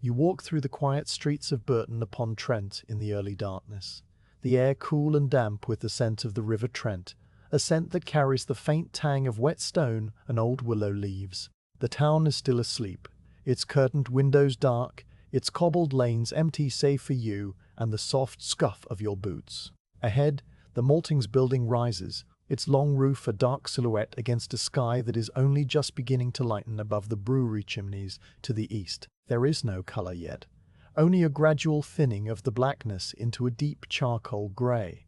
You walk through the quiet streets of Burton upon Trent in the early darkness, the air cool and damp with the scent of the River Trent, a scent that carries the faint tang of wet stone and old willow leaves. The town is still asleep, its curtained windows dark, its cobbled lanes empty save for you and the soft scuff of your boots. Ahead, the maltings building rises, its long roof a dark silhouette against a sky that is only just beginning to lighten above the brewery chimneys to the east. There is no color yet, only a gradual thinning of the blackness into a deep charcoal grey,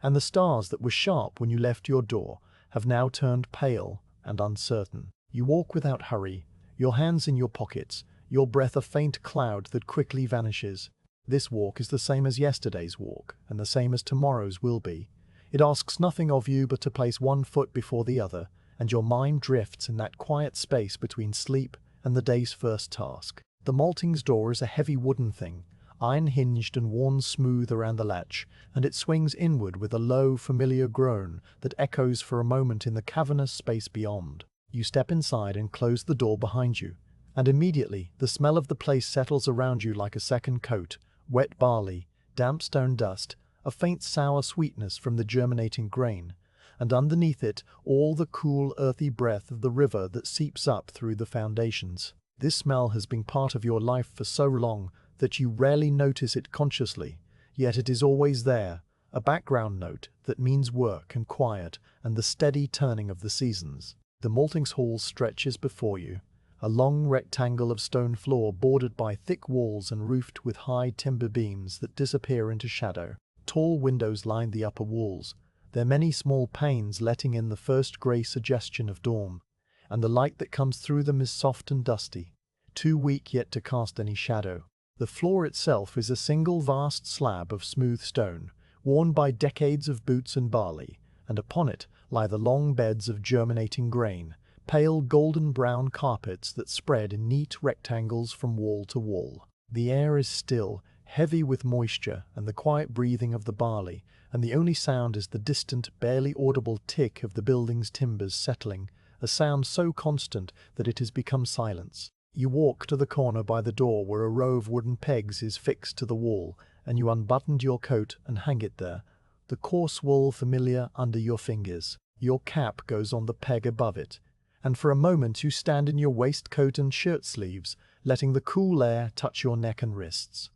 and the stars that were sharp when you left your door have now turned pale and uncertain. You walk without hurry, your hands in your pockets, your breath a faint cloud that quickly vanishes. This walk is the same as yesterday's walk, and the same as tomorrow's will be. It asks nothing of you but to place one foot before the other, and your mind drifts in that quiet space between sleep and the day's first task. The maltings door is a heavy wooden thing, iron-hinged and worn smooth around the latch, and it swings inward with a low, familiar groan that echoes for a moment in the cavernous space beyond. You step inside and close the door behind you, and immediately the smell of the place settles around you like a second coat: wet barley, damp stone dust, a faint sour sweetness from the germinating grain, and underneath it all the cool, earthy breath of the river that seeps up through the foundations. This smell has been part of your life for so long that you rarely notice it consciously, yet it is always there, a background note that means work and quiet and the steady turning of the seasons. The maltings hall stretches before you, a long rectangle of stone floor bordered by thick walls and roofed with high timber beams that disappear into shadow. Tall windows line the upper walls, their many small panes letting in the first grey suggestion of dawn, and the light that comes through them is soft and dusty, too weak yet to cast any shadow. The floor itself is a single vast slab of smooth stone, worn by decades of boots and barley, and upon it lie the long beds of germinating grain, pale golden-brown carpets that spread in neat rectangles from wall to wall. The air is still, heavy with moisture and the quiet breathing of the barley, and the only sound is the distant, barely audible tick of the building's timbers settling, a sound so constant that it has become silence. You walk to the corner by the door where a row of wooden pegs is fixed to the wall, and you unbuttoned your coat and hang it there, the coarse wool familiar under your fingers. Your cap goes on the peg above it, and for a moment you stand in your waistcoat and shirt sleeves, letting the cool air touch your neck and wrists.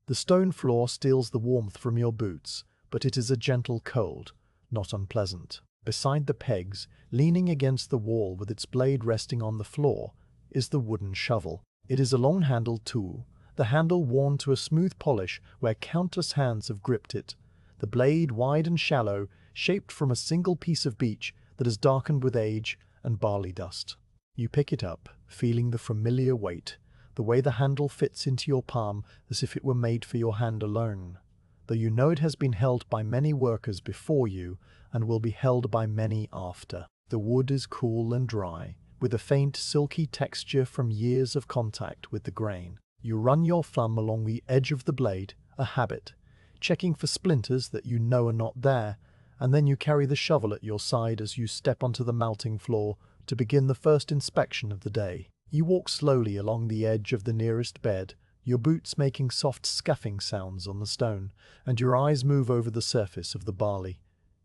The stone floor steals the warmth from your boots, but it is a gentle cold, not unpleasant. Beside the pegs, leaning against the wall with its blade resting on the floor, is the wooden shovel. It is a long-handled tool, the handle worn to a smooth polish where countless hands have gripped it, the blade wide and shallow, shaped from a single piece of beech that has darkened with age and barley dust. You pick it up, feeling the familiar weight, the way the handle fits into your palm as if it were made for your hand alone, though you know it has been held by many workers before you and will be held by many after. The wood is cool and dry, with a faint silky texture from years of contact with the grain. You run your thumb along the edge of the blade, a habit, checking for splinters that you know are not there, and then you carry the shovel at your side as you step onto the malting floor to begin the first inspection of the day. You walk slowly along the edge of the nearest bed, your boots making soft scuffing sounds on the stone, and your eyes move over the surface of the barley.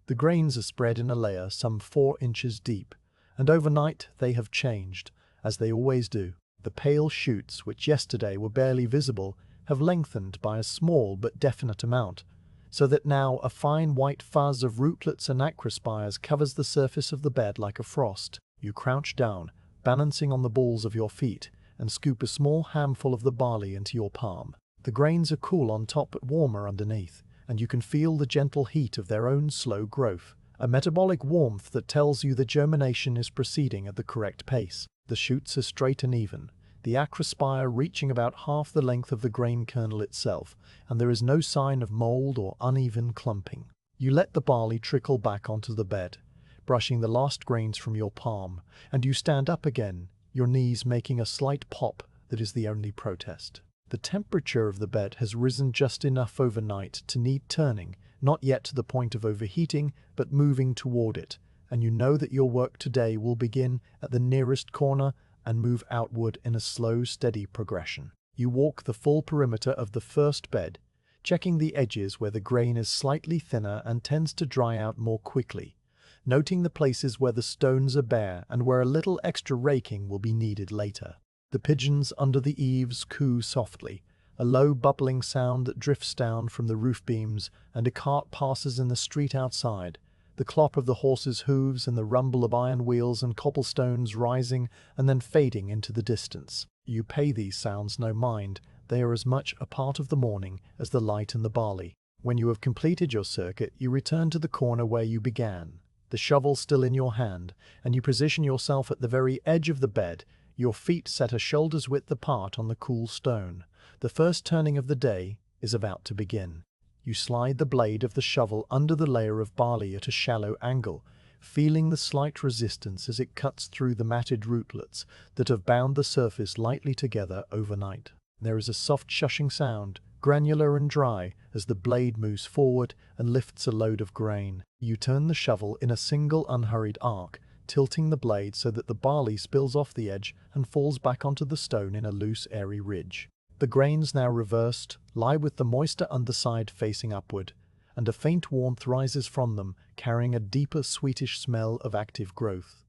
The grains are spread in a layer some 4 inches deep, and overnight they have changed, as they always do. The pale shoots, which yesterday were barely visible, have lengthened by a small but definite amount, so that now a fine white fuzz of rootlets and acrospires covers the surface of the bed like a frost. You crouch down, balancing on the balls of your feet, and scoop a small handful of the barley into your palm. The grains are cool on top but warmer underneath, and you can feel the gentle heat of their own slow growth, a metabolic warmth that tells you the germination is proceeding at the correct pace. The shoots are straight and even, the acrospire reaching about half the length of the grain kernel itself, and there is no sign of mold or uneven clumping. You let the barley trickle back onto the bed, brushing the last grains from your palm, and you stand up again, your knees making a slight pop that is the only protest. The temperature of the bed has risen just enough overnight to need turning, not yet to the point of overheating, but moving toward it, and you know that your work today will begin at the nearest corner and move outward in a slow, steady progression. You walk the full perimeter of the first bed, checking the edges where the grain is slightly thinner and tends to dry out more quickly, noting the places where the stones are bare and where a little extra raking will be needed later. The pigeons under the eaves coo softly, a low bubbling sound that drifts down from the roof beams, and a cart passes in the street outside, the clop of the horse's hooves and the rumble of iron wheels and cobblestones rising and then fading into the distance. You pay these sounds no mind. They are as much a part of the morning as the light and the barley. When you have completed your circuit, you return to the corner where you began, the shovel still in your hand, and you position yourself at the very edge of the bed, your feet set a shoulder's width apart on the cool stone. The first turning of the day is about to begin. You slide the blade of the shovel under the layer of barley at a shallow angle, feeling the slight resistance as it cuts through the matted rootlets that have bound the surface lightly together overnight. There is a soft shushing sound, granular and dry, as the blade moves forward and lifts a load of grain. You turn the shovel in a single unhurried arc, tilting the blade so that the barley spills off the edge and falls back onto the stone in a loose, airy ridge. The grains, now reversed, lie with the moister underside facing upward, and a faint warmth rises from them, carrying a deeper, sweetish smell of active growth.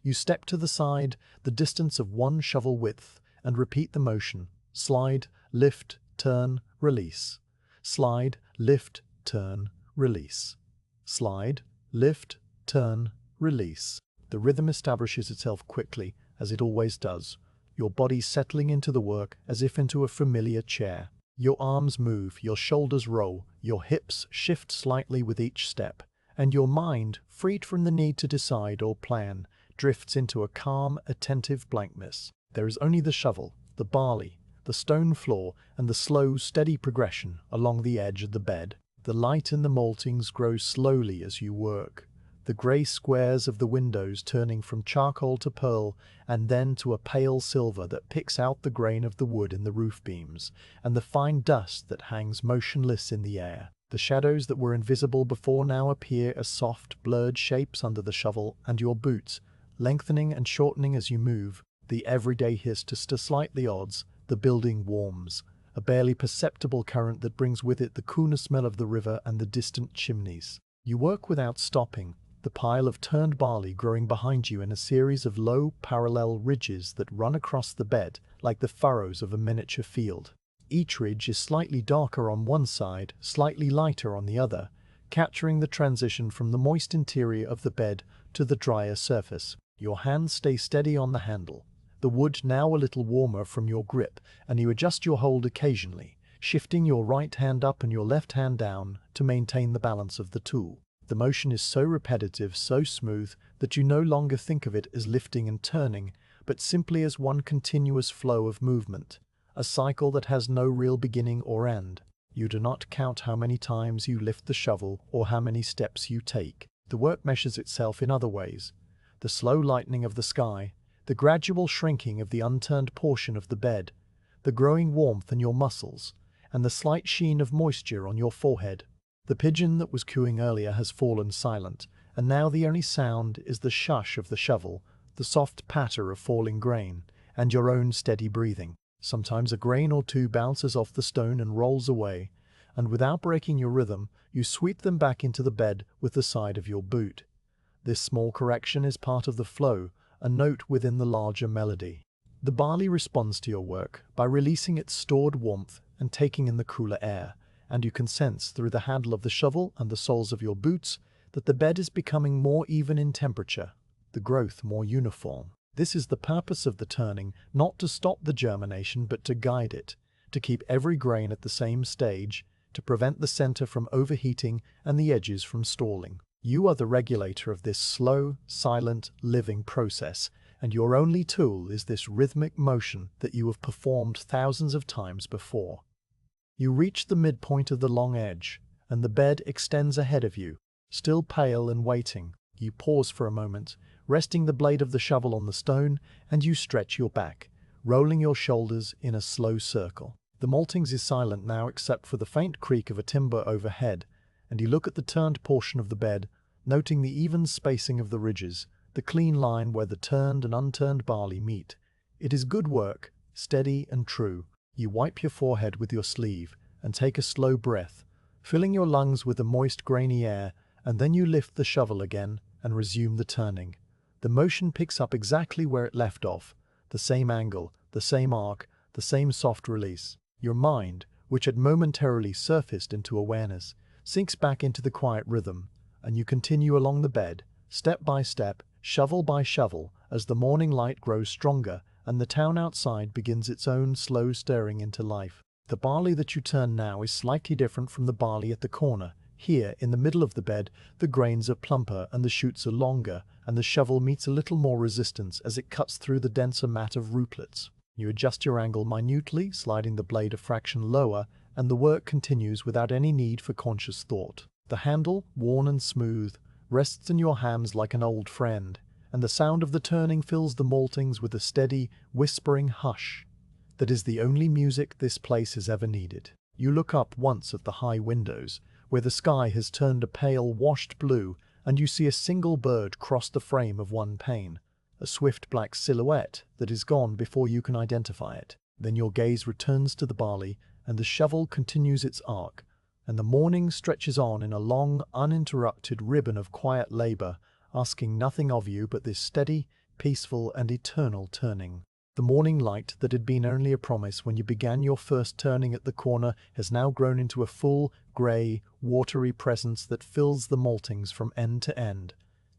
You step to the side, the distance of one shovel width, and repeat the motion. Slide, lift, turn, release. Slide, lift, turn, release. Slide, lift, turn, release. The rhythm establishes itself quickly, as it always does, your body settling into the work as if into a familiar chair. Your arms move, your shoulders roll, your hips shift slightly with each step, and your mind, freed from the need to decide or plan, drifts into a calm, attentive blankness. There is only the shovel, the barley, the stone floor, and the slow, steady progression along the edge of the bed. The light in the maltings grows slowly as you work, the grey squares of the windows turning from charcoal to pearl and then to a pale silver that picks out the grain of the wood in the roof beams, and the fine dust that hangs motionless in the air. The shadows that were invisible before now appear as soft, blurred shapes under the shovel and your boots, lengthening and shortening as you move. The everyday hiss to slightly odds, the building warms, a barely perceptible current that brings with it the cooler smell of the river and the distant chimneys. You work without stopping, the pile of turned barley growing behind you in a series of low, parallel ridges that run across the bed like the furrows of a miniature field. Each ridge is slightly darker on one side, slightly lighter on the other, capturing the transition from the moist interior of the bed to the drier surface. Your hands stay steady on the handle, the wood now a little warmer from your grip, and you adjust your hold occasionally, shifting your right hand up and your left hand down to maintain the balance of the tool. The motion is so repetitive, so smooth, that you no longer think of it as lifting and turning, but simply as one continuous flow of movement, a cycle that has no real beginning or end. You do not count how many times you lift the shovel or how many steps you take. The work measures itself in other ways. The slow lightening of the sky, the gradual shrinking of the unturned portion of the bed, the growing warmth in your muscles, and the slight sheen of moisture on your forehead. The pigeon that was cooing earlier has fallen silent, and now the only sound is the shush of the shovel, the soft patter of falling grain, and your own steady breathing. Sometimes a grain or two bounces off the stone and rolls away, and without breaking your rhythm, you sweep them back into the bed with the side of your boot. This small correction is part of the flow, a note within the larger melody. The barley responds to your work by releasing its stored warmth and taking in the cooler air, and you can sense through the handle of the shovel and the soles of your boots that the bed is becoming more even in temperature, the growth more uniform. This is the purpose of the turning, not to stop the germination but to guide it, to keep every grain at the same stage, to prevent the center from overheating and the edges from stalling. You are the regulator of this slow, silent, living process, and your only tool is this rhythmic motion that you have performed thousands of times before. You reach the midpoint of the long edge, and the bed extends ahead of you. Still pale and waiting, you pause for a moment, resting the blade of the shovel on the stone, and you stretch your back, rolling your shoulders in a slow circle. The maltings is silent now except for the faint creak of a timber overhead, and you look at the turned portion of the bed, noting the even spacing of the ridges, the clean line where the turned and unturned barley meet. It is good work, steady and true, You wipe your forehead with your sleeve and take a slow breath, filling your lungs with the moist, grainy air, and then you lift the shovel again and resume the turning. The motion picks up exactly where it left off, the same angle, the same arc, the same soft release. Your mind, which had momentarily surfaced into awareness, sinks back into the quiet rhythm, and you continue along the bed, step by step, shovel by shovel, as the morning light grows stronger and the town outside begins its own slow stirring into life. The barley that you turn now is slightly different from the barley at the corner. Here, in the middle of the bed, the grains are plumper and the shoots are longer, and the shovel meets a little more resistance as it cuts through the denser mat of rootlets. You adjust your angle minutely, sliding the blade a fraction lower, and the work continues without any need for conscious thought. The handle, worn and smooth, rests in your hands like an old friend, and the sound of the turning fills the maltings with a steady, whispering hush that is the only music this place has ever needed. You look up once at the high windows, where the sky has turned a pale, washed blue, and you see a single bird cross the frame of one pane, a swift black silhouette that is gone before you can identify it. Then your gaze returns to the barley, and the shovel continues its arc, and the morning stretches on in a long, uninterrupted ribbon of quiet labor, asking nothing of you but this steady, peaceful, and eternal turning. The morning light that had been only a promise when you began your first turning at the corner has now grown into a full, grey, watery presence that fills the maltings from end to end,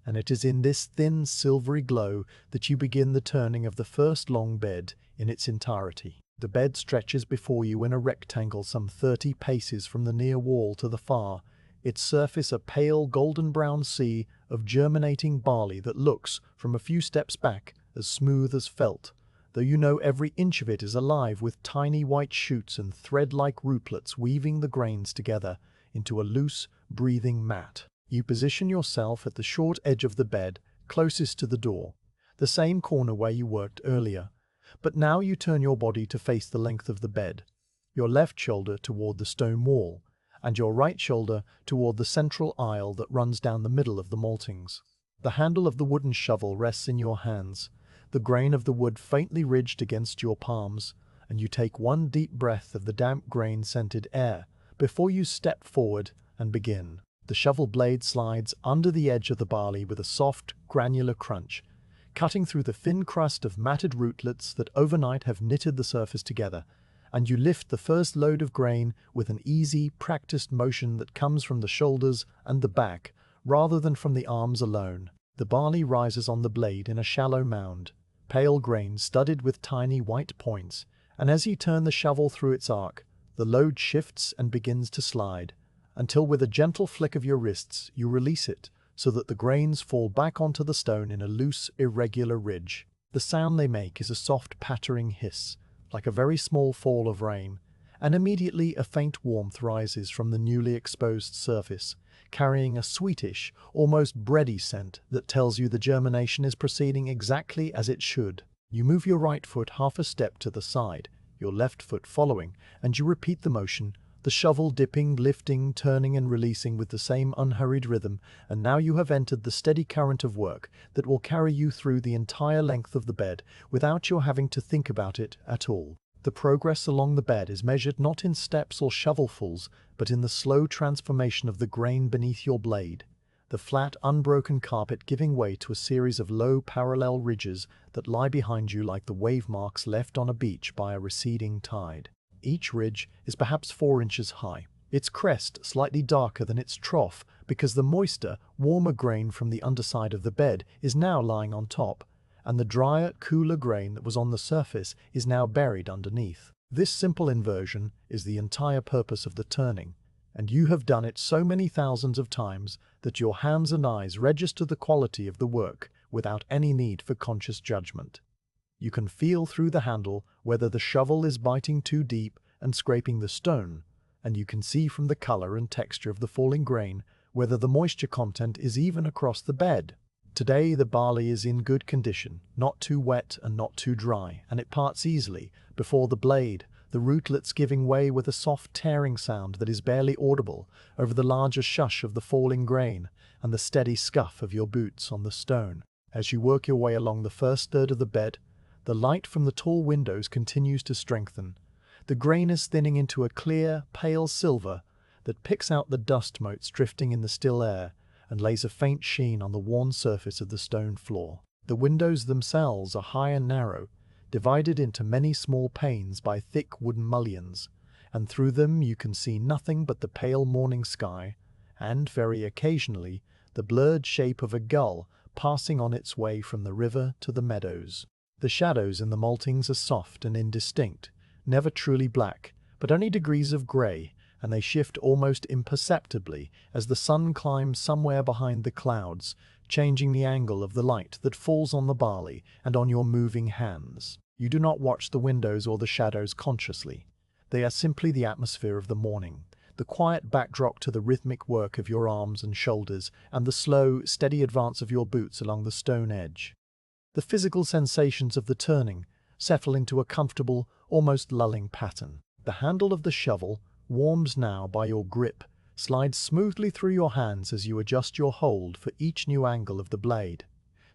and it is in this thin, silvery glow that you begin the turning of the first long bed in its entirety. The bed stretches before you in a rectangle some 30 paces from the near wall to the far, its surface a pale golden-brown sea of germinating barley that looks, from a few steps back, as smooth as felt, though you know every inch of it is alive with tiny white shoots and thread-like rootlets weaving the grains together into a loose, breathing mat. You position yourself at the short edge of the bed, closest to the door, the same corner where you worked earlier, but now you turn your body to face the length of the bed, your left shoulder toward the stone wall, and your right shoulder toward the central aisle that runs down the middle of the maltings. The handle of the wooden shovel rests in your hands, the grain of the wood faintly ridged against your palms, and you take one deep breath of the damp grain-scented air before you step forward and begin. The shovel blade slides under the edge of the barley with a soft, granular crunch, cutting through the thin crust of matted rootlets that overnight have knitted the surface together, and you lift the first load of grain with an easy, practiced motion that comes from the shoulders and the back, rather than from the arms alone. The barley rises on the blade in a shallow mound, pale grain studded with tiny white points, and as you turn the shovel through its arc, the load shifts and begins to slide, until with a gentle flick of your wrists you release it, so that the grains fall back onto the stone in a loose, irregular ridge. The sound they make is a soft pattering hiss, like a very small fall of rain, and immediately a faint warmth rises from the newly exposed surface, carrying a sweetish, almost bready scent that tells you the germination is proceeding exactly as it should. You move your right foot half a step to the side, your left foot following, and you repeat the motion, the shovel dipping, lifting, turning and releasing with the same unhurried rhythm, and now you have entered the steady current of work that will carry you through the entire length of the bed without your having to think about it at all. The progress along the bed is measured not in steps or shovelfuls, but in the slow transformation of the grain beneath your blade, the flat, unbroken carpet giving way to a series of low, parallel ridges that lie behind you like the wave marks left on a beach by a receding tide. Each ridge is perhaps 4 inches high, its crest slightly darker than its trough because the moister, warmer grain from the underside of the bed is now lying on top, and the drier, cooler grain that was on the surface is now buried underneath. This simple inversion is the entire purpose of the turning, and you have done it so many thousands of times that your hands and eyes register the quality of the work without any need for conscious judgment. You can feel through the handle whether the shovel is biting too deep and scraping the stone, and you can see from the color and texture of the falling grain whether the moisture content is even across the bed. Today the barley is in good condition, not too wet and not too dry, and it parts easily before the blade, the rootlets giving way with a soft tearing sound that is barely audible over the larger shush of the falling grain and the steady scuff of your boots on the stone. As you work your way along the first third of the bed, the light from the tall windows continues to strengthen, The grain is thinning into a clear, pale silver that picks out the dust motes drifting in the still air and lays a faint sheen on the worn surface of the stone floor. The windows themselves are high and narrow, divided into many small panes by thick wooden mullions, and through them you can see nothing but the pale morning sky and, very occasionally, the blurred shape of a gull passing on its way from the river to the meadows. The shadows in the maltings are soft and indistinct, never truly black, but only degrees of grey, and they shift almost imperceptibly as the sun climbs somewhere behind the clouds, changing the angle of the light that falls on the barley and on your moving hands. You do not watch the windows or the shadows consciously. They are simply the atmosphere of the morning, the quiet backdrop to the rhythmic work of your arms and shoulders, and the slow, steady advance of your boots along the stone edge. The physical sensations of the turning settle into a comfortable, almost lulling pattern. The handle of the shovel, warmed now by your grip, slides smoothly through your hands as you adjust your hold for each new angle of the blade.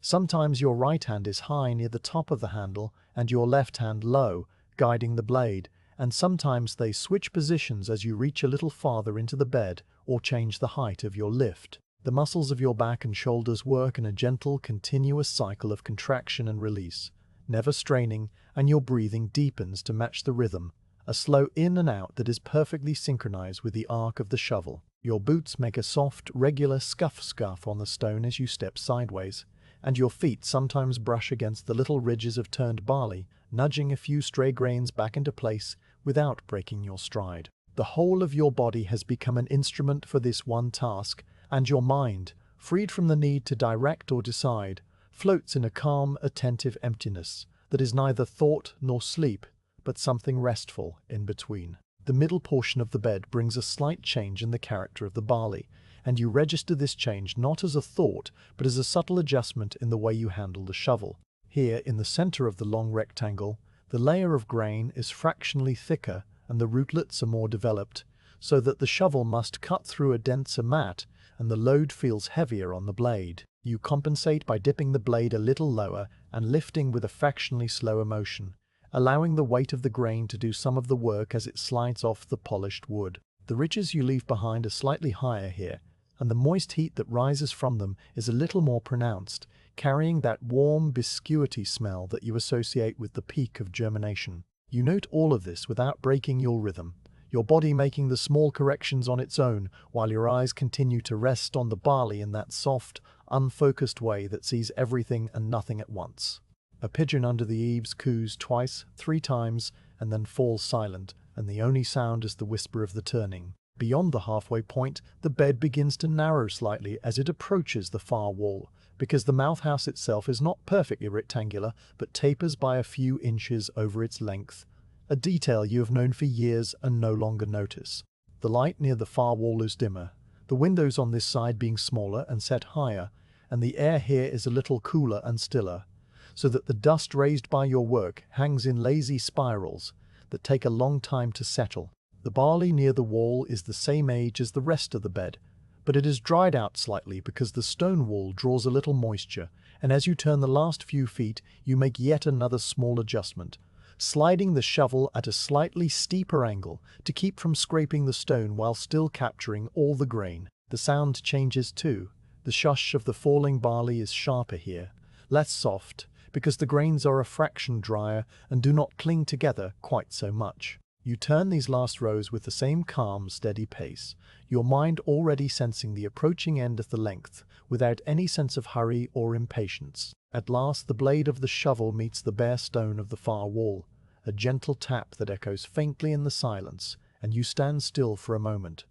Sometimes your right hand is high near the top of the handle and your left hand low, guiding the blade, and sometimes they switch positions as you reach a little farther into the bed or change the height of your lift. The muscles of your back and shoulders work in a gentle, continuous cycle of contraction and release, never straining, and your breathing deepens to match the rhythm, a slow in and out that is perfectly synchronized with the arc of the shovel. Your boots make a soft, regular scuff on the stone as you step sideways, and your feet sometimes brush against the little ridges of turned barley, nudging a few stray grains back into place without breaking your stride. The whole of your body has become an instrument for this one task, and your mind, freed from the need to direct or decide, floats in a calm, attentive emptiness that is neither thought nor sleep, but something restful in between. The middle portion of the bed brings a slight change in the character of the barley, and you register this change not as a thought, but as a subtle adjustment in the way you handle the shovel. Here, in the center of the long rectangle, the layer of grain is fractionally thicker and the rootlets are more developed, so that the shovel must cut through a denser mat and the load feels heavier on the blade. You compensate by dipping the blade a little lower and lifting with a fractionally slower motion, allowing the weight of the grain to do some of the work as it slides off the polished wood. The ridges you leave behind are slightly higher here, and the moist heat that rises from them is a little more pronounced, carrying that warm, biscuity smell that you associate with the peak of germination. You note all of this without breaking your rhythm, your body making the small corrections on its own while your eyes continue to rest on the barley in that soft, unfocused way that sees everything and nothing at once. A pigeon under the eaves coos twice, 3 times, and then falls silent, and the only sound is the whisper of the turning. Beyond the halfway point, the bed begins to narrow slightly as it approaches the far wall, because the malthouse itself is not perfectly rectangular, but tapers by a few inches over its length, a detail you have known for years and no longer notice. The light near the far wall is dimmer, the windows on this side being smaller and set higher, and the air here is a little cooler and stiller, so that the dust raised by your work hangs in lazy spirals that take a long time to settle. The barley near the wall is the same age as the rest of the bed, but it is dried out slightly because the stone wall draws a little moisture, and as you turn the last few feet, you make yet another small adjustment, sliding the shovel at a slightly steeper angle to keep from scraping the stone while still capturing all the grain. The sound changes too. The shush of the falling barley is sharper here, less soft, because the grains are a fraction drier and do not cling together quite so much. You turn these last rows with the same calm, steady pace, your mind already sensing the approaching end of the length, without any sense of hurry or impatience. At last the blade of the shovel meets the bare stone of the far wall, a gentle tap that echoes faintly in the silence, and you stand still for a moment,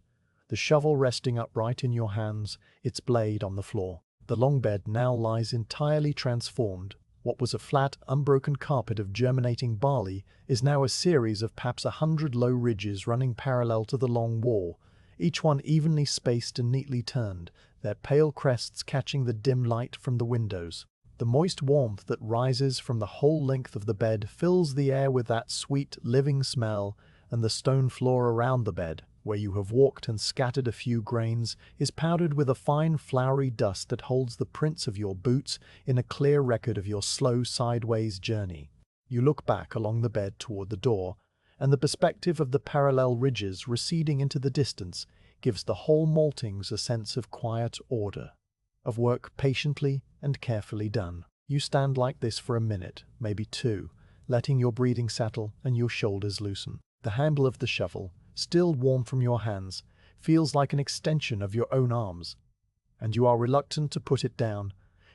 the shovel resting upright in your hands, its blade on the floor. The long bed now lies entirely transformed. What was a flat, unbroken carpet of germinating barley is now a series of perhaps 100 low ridges running parallel to the long wall, each one evenly spaced and neatly turned, their pale crests catching the dim light from the windows. The moist warmth that rises from the whole length of the bed fills the air with that sweet, living smell, and the stone floor around the bed, where you have walked and scattered a few grains, is powdered with a fine floury dust that holds the prints of your boots in a clear record of your slow sideways journey. You look back along the bed toward the door, and the perspective of the parallel ridges receding into the distance gives the whole maltings a sense of quiet order, of work patiently and carefully done. You stand like this for a minute, maybe two, letting your breathing settle and your shoulders loosen. The handle of the shovel, still warm from your hands, feels like an extension of your own arms, and you are reluctant to put it down,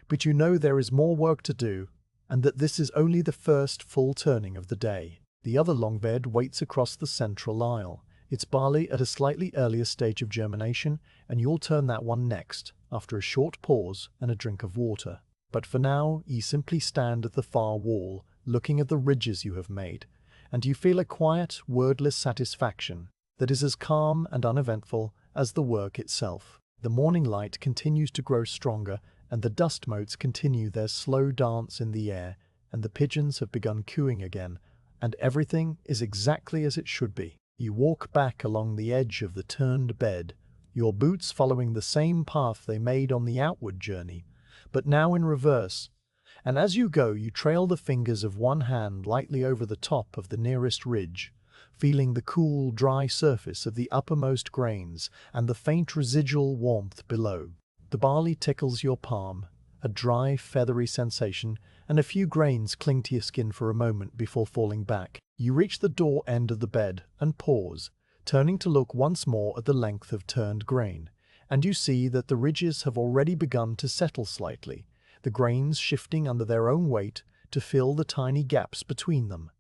but you know there is more work to do, and that this is only the first full turning of the day. The other long bed waits across the central aisle. It's barley at a slightly earlier stage of germination, and you'll turn that one next, after a short pause and a drink of water. But for now, you simply stand at the far wall, looking at the ridges you have made, and you feel a quiet, wordless satisfaction that is as calm and uneventful as the work itself. The morning light continues to grow stronger, and the dust motes continue their slow dance in the air, and the pigeons have begun cooing again, and everything is exactly as it should be. You walk back along the edge of the turned bed, your boots following the same path they made on the outward journey, but now in reverse, and as you go you trail the fingers of one hand lightly over the top of the nearest ridge, feeling the cool, dry surface of the uppermost grains and the faint residual warmth below. The barley tickles your palm, a dry, feathery sensation, and a few grains cling to your skin for a moment before falling back. You reach the door end of the bed and pause, turning to look once more at the length of turned grain, and you see that the ridges have already begun to settle slightly, the grains shifting under their own weight to fill the tiny gaps between them.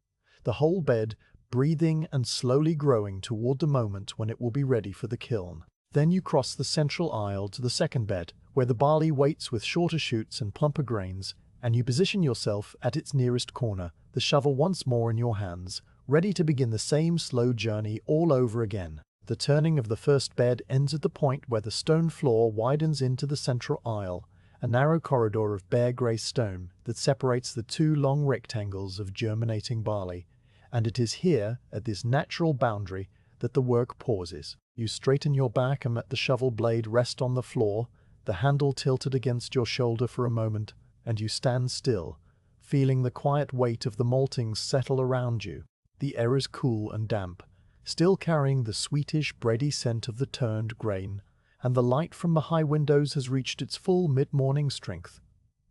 The whole bed breathing and slowly growing toward the moment when it will be ready for the kiln. Then you cross the central aisle to the second bed, where the barley waits with shorter shoots and plumper grains, and you position yourself at its nearest corner, the shovel once more in your hands, ready to begin the same slow journey all over again. The turning of the first bed ends at the point where the stone floor widens into the central aisle, a narrow corridor of bare grey stone that separates the two long rectangles of germinating barley, and it is here, at this natural boundary, that the work pauses. You straighten your back and let the shovel blade rest on the floor, the handle tilted against your shoulder for a moment, and you stand still, feeling the quiet weight of the maltings settle around you. The air is cool and damp, still carrying the sweetish, bready scent of the turned grain, and the light from the high windows has reached its full mid-morning strength,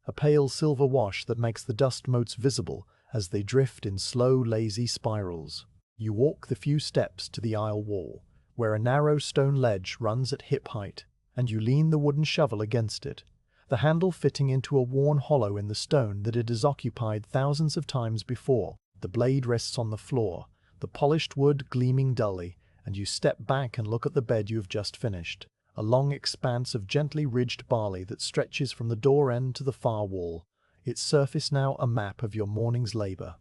a pale silver wash that makes the dust motes visible as they drift in slow, lazy spirals. You walk the few steps to the aisle wall, where a narrow stone ledge runs at hip height, and you lean the wooden shovel against it, the handle fitting into a worn hollow in the stone that it has occupied thousands of times before. The blade rests on the floor, the polished wood gleaming dully, and you step back and look at the bed you have just finished, a long expanse of gently ridged barley that stretches from the door end to the far wall, its surface now a map of your morning's labor.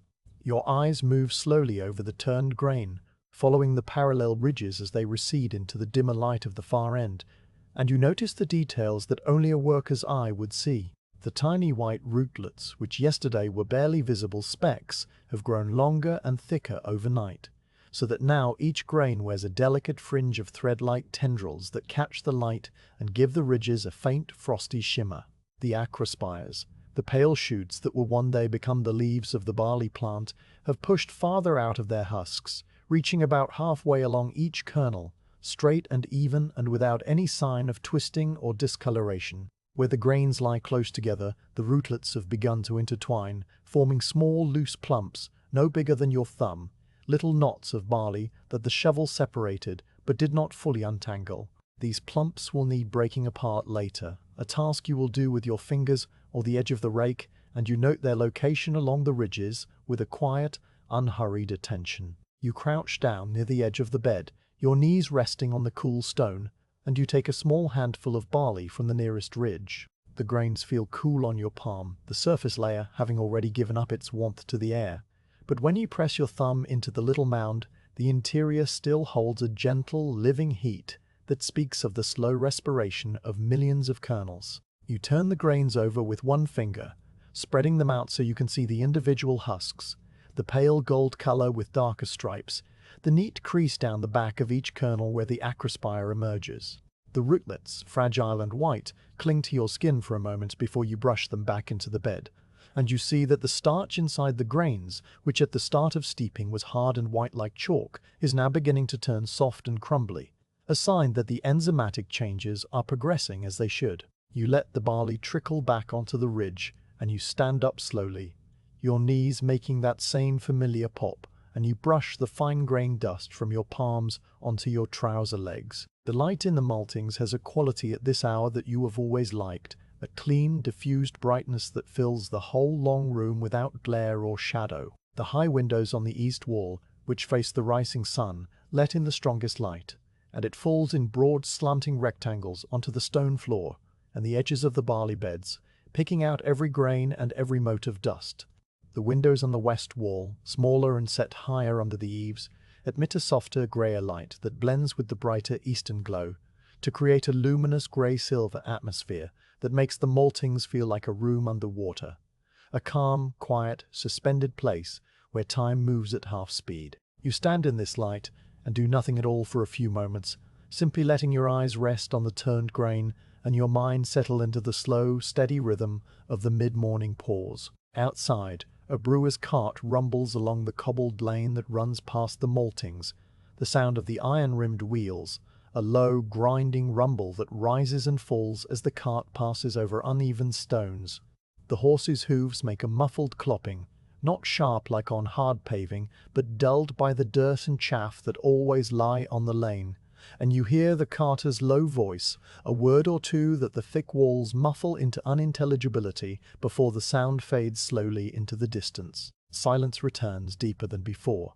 Your eyes move slowly over the turned grain, following the parallel ridges as they recede into the dimmer light of the far end, and you notice the details that only a worker's eye would see. The tiny white rootlets, which yesterday were barely visible specks, have grown longer and thicker overnight, so that now each grain wears a delicate fringe of thread-like tendrils that catch the light and give the ridges a faint, frosty shimmer. The acrospires, the pale shoots that will one day become the leaves of the barley plant, have pushed farther out of their husks, reaching about halfway along each kernel, straight and even and without any sign of twisting or discoloration. Where the grains lie close together, the rootlets have begun to intertwine, forming small, loose plumps, no bigger than your thumb, little knots of barley that the shovel separated but did not fully untangle. These plumps will need breaking apart later, a task you will do with your fingers or the edge of the rake, and you note their location along the ridges with a quiet, unhurried attention. You crouch down near the edge of the bed, your knees resting on the cool stone, and you take a small handful of barley from the nearest ridge. The grains feel cool on your palm, the surface layer having already given up its warmth to the air. But when you press your thumb into the little mound, the interior still holds a gentle, living heat that speaks of the slow respiration of millions of kernels. You turn the grains over with one finger, spreading them out so you can see the individual husks, the pale gold color with darker stripes, the neat crease down the back of each kernel where the acrospire emerges. The rootlets, fragile and white, cling to your skin for a moment before you brush them back into the bed, and you see that the starch inside the grains, which at the start of steeping was hard and white like chalk, is now beginning to turn soft and crumbly, a sign that the enzymatic changes are progressing as they should. You let the barley trickle back onto the ridge, and you stand up slowly, your knees making that same familiar pop, and you brush the fine-grained dust from your palms onto your trouser legs. The light in the maltings has a quality at this hour that you have always liked, a clean, diffused brightness that fills the whole long room without glare or shadow. The high windows on the east wall, which face the rising sun, let in the strongest light, and it falls in broad slanting rectangles onto the stone floor and the edges of the barley beds, picking out every grain and every mote of dust. The windows on the west wall, smaller and set higher under the eaves, admit a softer, greyer light that blends with the brighter eastern glow to create a luminous grey-silver atmosphere that makes the maltings feel like a room under water, a calm, quiet, suspended place where time moves at half speed. You stand in this light and do nothing at all for a few moments, simply letting your eyes rest on the turned grain and your mind settle into the slow, steady rhythm of the mid-morning pause. Outside, a brewer's cart rumbles along the cobbled lane that runs past the maltings, the sound of the iron-rimmed wheels, a low, grinding rumble that rises and falls as the cart passes over uneven stones. The horse's hooves make a muffled clopping, not sharp like on hard paving, but dulled by the dirt and chaff that always lie on the lane, and you hear the carter's low voice, a word or two that the thick walls muffle into unintelligibility before the sound fades slowly into the distance. Silence returns deeper than before,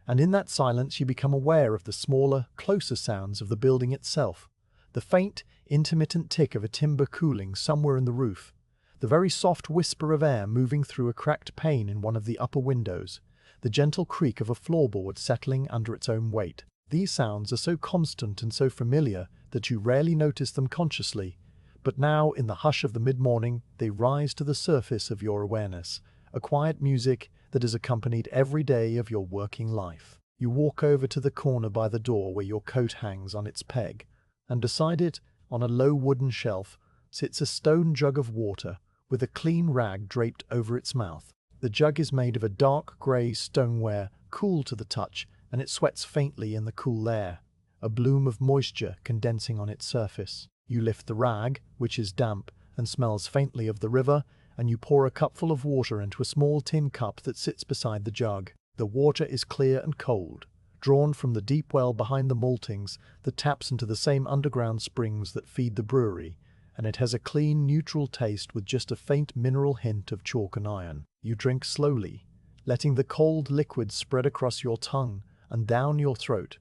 and in that silence you become aware of the smaller, closer sounds of the building itself, the faint, intermittent tick of a timber cooling somewhere in the roof, the very soft whisper of air moving through a cracked pane in one of the upper windows, the gentle creak of a floorboard settling under its own weight. These sounds are so constant and so familiar that you rarely notice them consciously, but now, in the hush of the mid-morning, they rise to the surface of your awareness, a quiet music that has accompanied every day of your working life. You walk over to the corner by the door where your coat hangs on its peg, and beside it, on a low wooden shelf, sits a stone jug of water with a clean rag draped over its mouth. The jug is made of a dark grey stoneware, cool to the touch, and it sweats faintly in the cool air, a bloom of moisture condensing on its surface. You lift the rag, which is damp and smells faintly of the river, and you pour a cupful of water into a small tin cup that sits beside the jug. The water is clear and cold, drawn from the deep well behind the maltings that taps into the same underground springs that feed the brewery, and it has a clean, neutral taste with just a faint mineral hint of chalk and iron. You drink slowly, letting the cold liquid spread across your tongue and down your throat,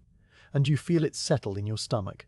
and you feel it settle in your stomach,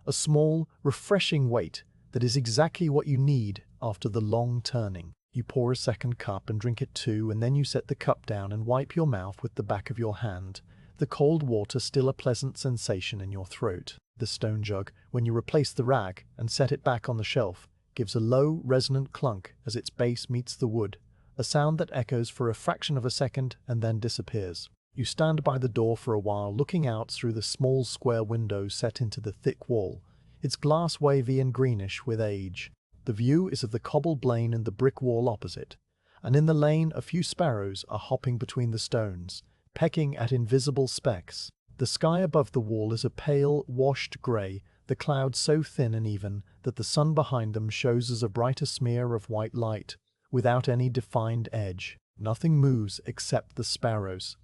a small, refreshing weight that is exactly what you need after the long turning. You pour a second cup and drink it too, and then you set the cup down and wipe your mouth with the back of your hand, the cold water still a pleasant sensation in your throat. The stone jug, when you replace the rag and set it back on the shelf, gives a low, resonant clunk as its base meets the wood, a sound that echoes for a fraction of a second and then disappears. You stand by the door for a while, looking out through the small square window set into the thick wall, its glass wavy and greenish with age. The view is of the cobbled lane and the brick wall opposite, and in the lane a few sparrows are hopping between the stones, pecking at invisible specks. The sky above the wall is a pale, washed grey, the clouds so thin and even that the sun behind them shows as a brighter smear of white light, without any defined edge. Nothing moves except the sparrows,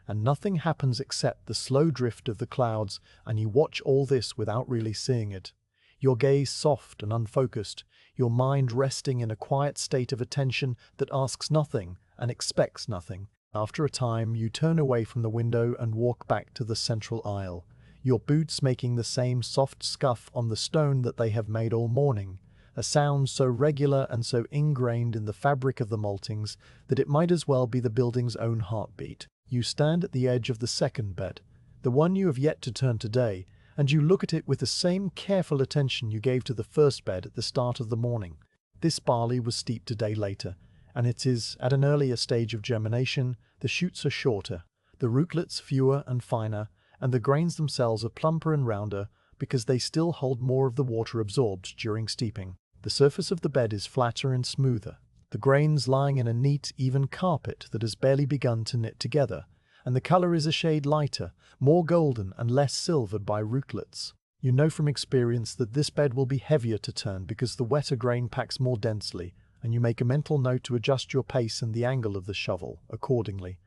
and nothing happens except the slow drift of the clouds, and you watch all this without really seeing it, your gaze soft and unfocused, your mind resting in a quiet state of attention that asks nothing and expects nothing. After a time, you turn away from the window and walk back to the central aisle, your boots making the same soft scuff on the stone that they have made all morning, a sound so regular and so ingrained in the fabric of the maltings that it might as well be the building's own heartbeat. You stand at the edge of the second bed, the one you have yet to turn today, and you look at it with the same careful attention you gave to the first bed at the start of the morning. This barley was steeped a day later, and it is at an earlier stage of germination. The shoots are shorter, the rootlets fewer and finer, and the grains themselves are plumper and rounder because they still hold more of the water absorbed during steeping. The surface of the bed is flatter and smoother, the grains lying in a neat, even carpet that has barely begun to knit together, and the color is a shade lighter, more golden and less silvered by rootlets. You know from experience that this bed will be heavier to turn because the wetter grain packs more densely, and you make a mental note to adjust your pace and the angle of the shovel accordingly.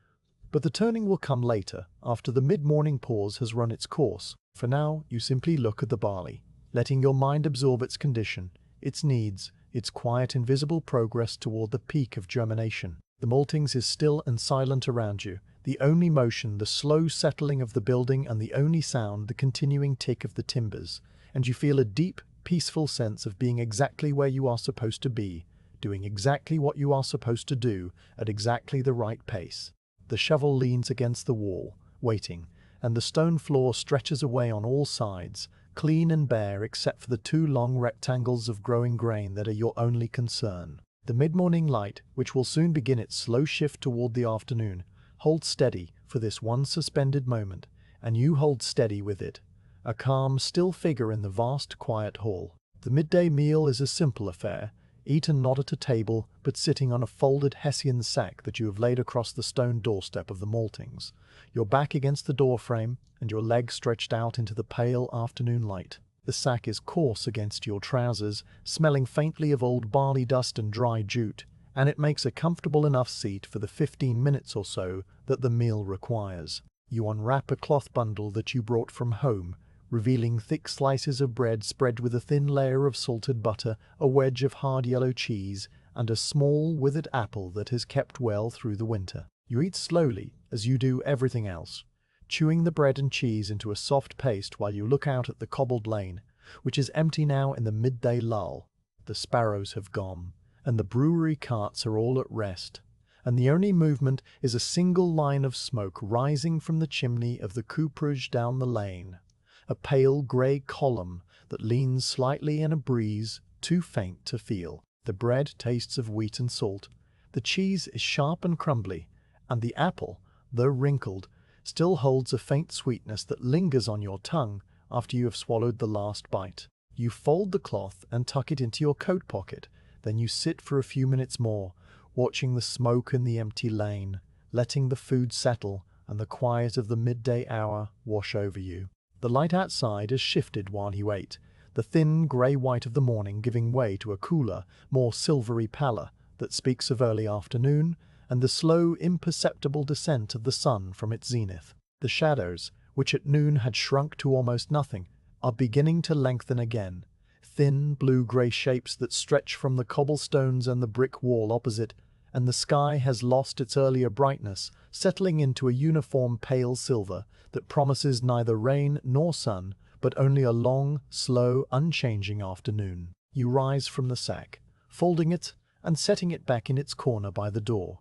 But the turning will come later, after the mid-morning pause has run its course. For now, you simply look at the barley, letting your mind absorb its condition, its needs, its quiet invisible progress toward the peak of germination. The maltings is still and silent around you, the only motion the slow settling of the building and the only sound the continuing tick of the timbers, and you feel a deep, peaceful sense of being exactly where you are supposed to be, doing exactly what you are supposed to do at exactly the right pace. The shovel leans against the wall, waiting, and the stone floor stretches away on all sides, clean and bare except for the two long rectangles of growing grain that are your only concern. The mid-morning light, which will soon begin its slow shift toward the afternoon, holds steady for this one suspended moment, and you hold steady with it, a calm, still figure in the vast, quiet hall. The midday meal is a simple affair, eaten not at a table, but sitting on a folded Hessian sack that you have laid across the stone doorstep of the maltings, your back against the doorframe and your legs stretched out into the pale afternoon light. The sack is coarse against your trousers, smelling faintly of old barley dust and dry jute, and it makes a comfortable enough seat for the 15 minutes or so that the meal requires. You unwrap a cloth bundle that you brought from home, revealing thick slices of bread spread with a thin layer of salted butter, a wedge of hard yellow cheese, and a small withered apple that has kept well through the winter. You eat slowly, as you do everything else, chewing the bread and cheese into a soft paste while you look out at the cobbled lane, which is empty now in the midday lull. The sparrows have gone, and the brewery carts are all at rest, and the only movement is a single line of smoke rising from the chimney of the cooperage down the lane, a pale grey column that leans slightly in a breeze too faint to feel. The bread tastes of wheat and salt, the cheese is sharp and crumbly, and the apple, though wrinkled, still holds a faint sweetness that lingers on your tongue after you have swallowed the last bite. You fold the cloth and tuck it into your coat pocket, then you sit for a few minutes more, watching the smoke in the empty lane, letting the food settle and the quiet of the midday hour wash over you. The light outside has shifted while you ate, the thin grey-white of the morning giving way to a cooler, more silvery pallor that speaks of early afternoon and the slow, imperceptible descent of the sun from its zenith. The shadows, which at noon had shrunk to almost nothing, are beginning to lengthen again, thin blue-grey shapes that stretch from the cobblestones and the brick wall opposite, and the sky has lost its earlier brightness, settling into a uniform pale silver that promises neither rain nor sun, but only a long, slow, unchanging afternoon. You rise from the sack, folding it and setting it back in its corner by the door,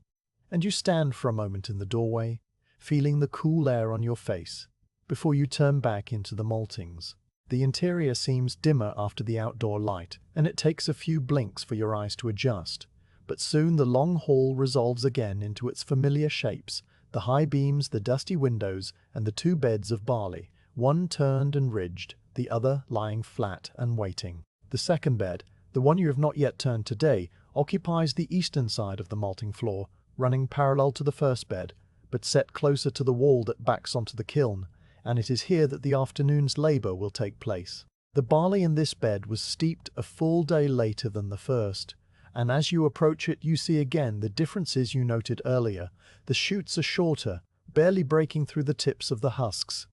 and you stand for a moment in the doorway, feeling the cool air on your face, before you turn back into the maltings. The interior seems dimmer after the outdoor light, and it takes a few blinks for your eyes to adjust. But soon the long hall resolves again into its familiar shapes, the high beams, the dusty windows, and the two beds of barley, one turned and ridged, the other lying flat and waiting. The second bed, the one you have not yet turned today, occupies the eastern side of the malting floor, running parallel to the first bed, but set closer to the wall that backs onto the kiln, and it is here that the afternoon's labour will take place. The barley in this bed was steeped a full day later than the first, and as you approach it you see again the differences you noted earlier. The shoots are shorter, barely breaking through the tips of the husks,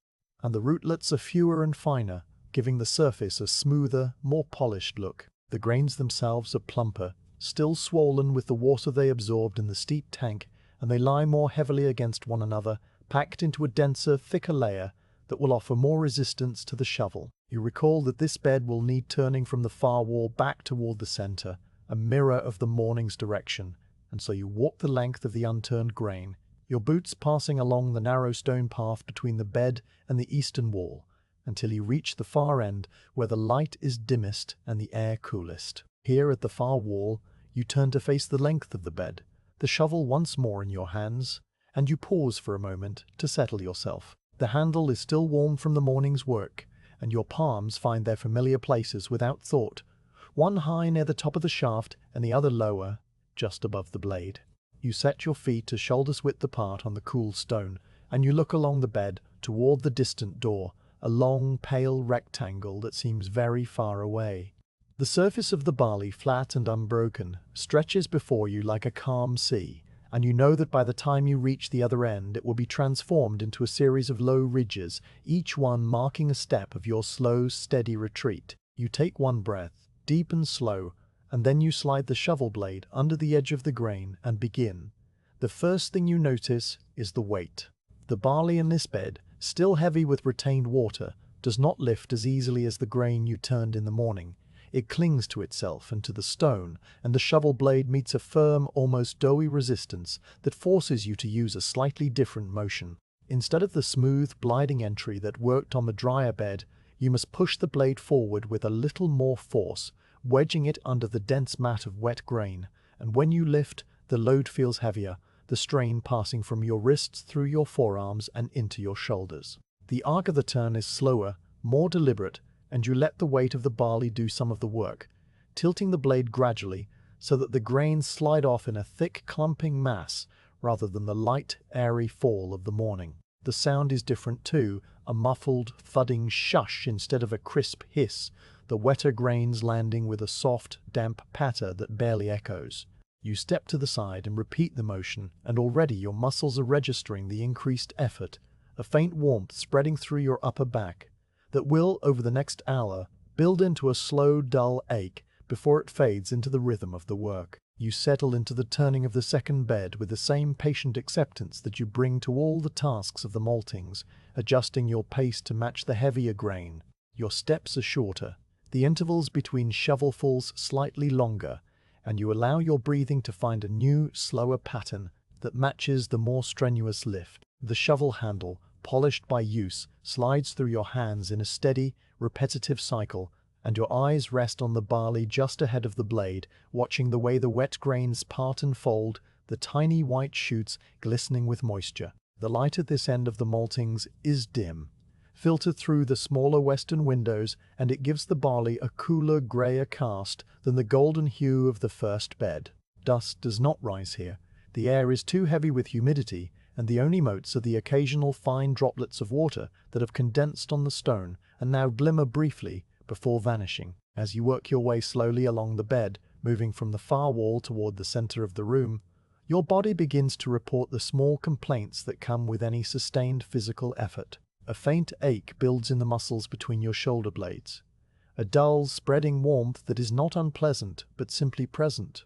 and the rootlets are fewer and finer, giving the surface a smoother, more polished look. The grains themselves are plumper, still swollen with the water they absorbed in the steep tank, and they lie more heavily against one another, packed into a denser, thicker layer that will offer more resistance to the shovel. You recall that this bed will need turning from the far wall back toward the center, a mirror of the morning's direction, and so you walk the length of the unturned grain, your boots passing along the narrow stone path between the bed and the eastern wall, until you reach the far end where the light is dimmest and the air coolest. Here at the far wall, you turn to face the length of the bed, the shovel once more in your hands, and you pause for a moment to settle yourself. The handle is still warm from the morning's work, and your palms find their familiar places without thought, one high near the top of the shaft and the other lower, just above the blade. You set your feet to shoulders width apart on the cool stone, and you look along the bed toward the distant door, a long, pale rectangle that seems very far away. The surface of the barley, flat and unbroken, stretches before you like a calm sea, and you know that by the time you reach the other end it will be transformed into a series of low ridges, each one marking a step of your slow, steady retreat. You take one breath, deep and slow, and then you slide the shovel blade under the edge of the grain and begin. The first thing you notice is the weight. The barley in this bed, still heavy with retained water, does not lift as easily as the grain you turned in the morning. It clings to itself and to the stone, and the shovel blade meets a firm, almost doughy resistance that forces you to use a slightly different motion. Instead of the smooth, gliding entry that worked on the drier bed, you must push the blade forward with a little more force, wedging it under the dense mat of wet grain, and when you lift, the load feels heavier, the strain passing from your wrists through your forearms and into your shoulders. The arc of the turn is slower, more deliberate, and you let the weight of the barley do some of the work, tilting the blade gradually so that the grains slide off in a thick, clumping mass rather than the light, airy fall of the morning. The sound is different too, a muffled, thudding shush instead of a crisp hiss, the wetter grains landing with a soft, damp patter that barely echoes. You step to the side and repeat the motion, and already your muscles are registering the increased effort, a faint warmth spreading through your upper back that will, over the next hour, build into a slow, dull ache before it fades into the rhythm of the work. You settle into the turning of the second bed with the same patient acceptance that you bring to all the tasks of the maltings, adjusting your pace to match the heavier grain. Your steps are shorter, the intervals between shovelfuls slightly longer, and you allow your breathing to find a new, slower pattern that matches the more strenuous lift. The shovel handle, polished by use, slides through your hands in a steady, repetitive cycle, and your eyes rest on the barley just ahead of the blade, watching the way the wet grains part and fold, the tiny white shoots glistening with moisture. The light at this end of the maltings is dim, filtered through the smaller western windows, and it gives the barley a cooler, grayer cast than the golden hue of the first bed. Dust does not rise here. The air is too heavy with humidity, and the only motes are the occasional fine droplets of water that have condensed on the stone and now glimmer briefly before vanishing. As you work your way slowly along the bed, moving from the far wall toward the center of the room, your body begins to report the small complaints that come with any sustained physical effort. A faint ache builds in the muscles between your shoulder blades, a dull, spreading warmth that is not unpleasant but simply present,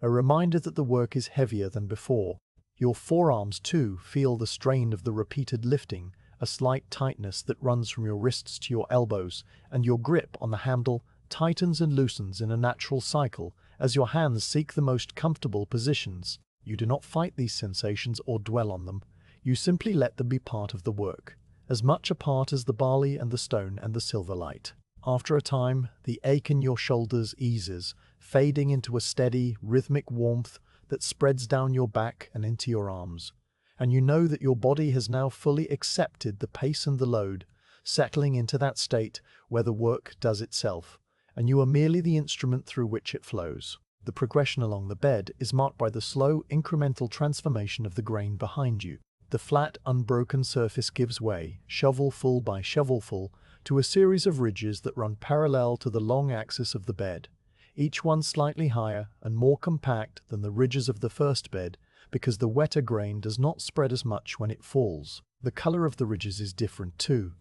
a reminder that the work is heavier than before. Your forearms, too, feel the strain of the repeated lifting, a slight tightness that runs from your wrists to your elbows, and your grip on the handle tightens and loosens in a natural cycle as your hands seek the most comfortable positions. You do not fight these sensations or dwell on them. You simply let them be part of the work, as much a part as the barley and the stone and the silver light. After a time, the ache in your shoulders eases, fading into a steady, rhythmic warmth that spreads down your back and into your arms, and you know that your body has now fully accepted the pace and the load, settling into that state where the work does itself, and you are merely the instrument through which it flows. The progression along the bed is marked by the slow, incremental transformation of the grain behind you. The flat, unbroken surface gives way, shovelful by shovelful, to a series of ridges that run parallel to the long axis of the bed, each one slightly higher and more compact than the ridges of the first bed, because the wetter grain does not spread as much when it falls. The color of the ridges is different too.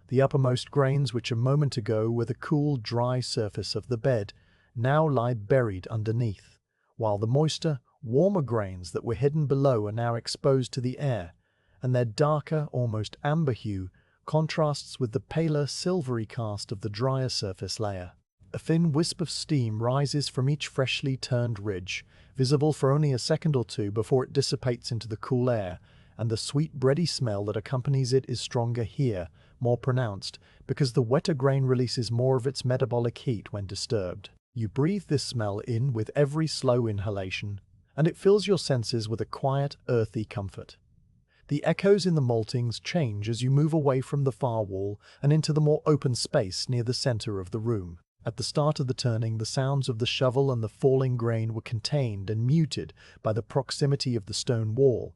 The uppermost grains, which a moment ago were the cool, dry surface of the bed, now lie buried underneath, while the moister, warmer grains that were hidden below are now exposed to the air, and their darker, almost amber hue contrasts with the paler, silvery cast of the drier surface layer. A thin wisp of steam rises from each freshly turned ridge, visible for only a second or two before it dissipates into the cool air, and the sweet bready smell that accompanies it is stronger here, more pronounced, because the wetter grain releases more of its metabolic heat when disturbed. You breathe this smell in with every slow inhalation, and it fills your senses with a quiet, earthy comfort. The echoes in the maltings change as you move away from the far wall and into the more open space near the center of the room. At the start of the turning, the sounds of the shovel and the falling grain were contained and muted by the proximity of the stone wall,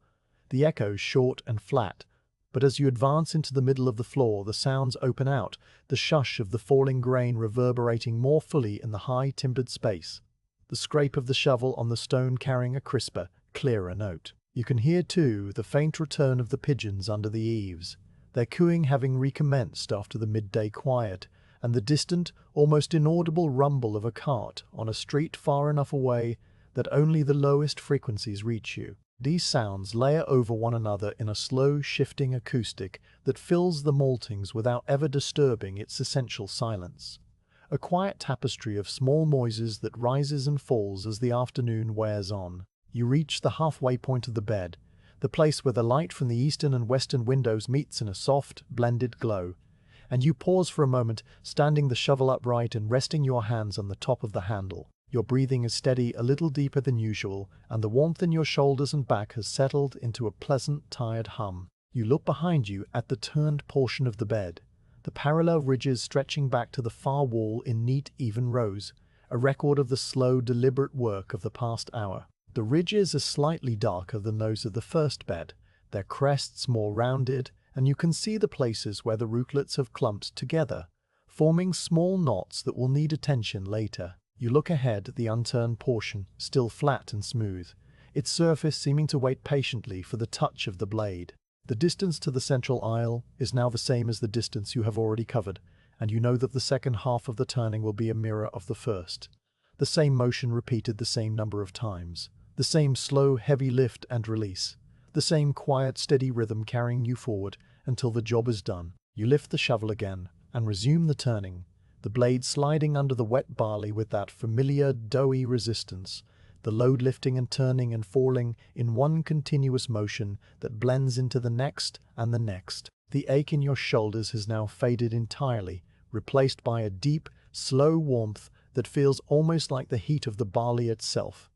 the echoes short and flat. But as you advance into the middle of the floor, the sounds open out, the shush of the falling grain reverberating more fully in the high timbered space, the scrape of the shovel on the stone carrying a crisper, clearer note. You can hear, too, the faint return of the pigeons under the eaves, their cooing having recommenced after the midday quiet, and the distant, almost inaudible rumble of a cart on a street far enough away that only the lowest frequencies reach you. These sounds layer over one another in a slow, shifting acoustic that fills the maltings without ever disturbing its essential silence. A quiet tapestry of small noises that rises and falls as the afternoon wears on. You reach the halfway point of the bed, the place where the light from the eastern and western windows meets in a soft, blended glow, and you pause for a moment, standing the shovel upright and resting your hands on the top of the handle. Your breathing is steady, a little deeper than usual, and the warmth in your shoulders and back has settled into a pleasant, tired hum. You look behind you at the turned portion of the bed, the parallel ridges stretching back to the far wall in neat, even rows, a record of the slow, deliberate work of the past hour. The ridges are slightly darker than those of the first bed, their crests more rounded, and you can see the places where the rootlets have clumped together, forming small knots that will need attention later. You look ahead at the unturned portion, still flat and smooth, its surface seeming to wait patiently for the touch of the blade. The distance to the central aisle is now the same as the distance you have already covered, and you know that the second half of the turning will be a mirror of the first. The same motion repeated the same number of times, the same slow, heavy lift and release, the same quiet, steady rhythm carrying you forward until the job is done. You lift the shovel again and resume the turning, the blade sliding under the wet barley with that familiar, doughy resistance, the load lifting and turning and falling in one continuous motion that blends into the next and the next. The ache in your shoulders has now faded entirely, replaced by a deep, slow warmth that feels almost like the heat of the barley itself.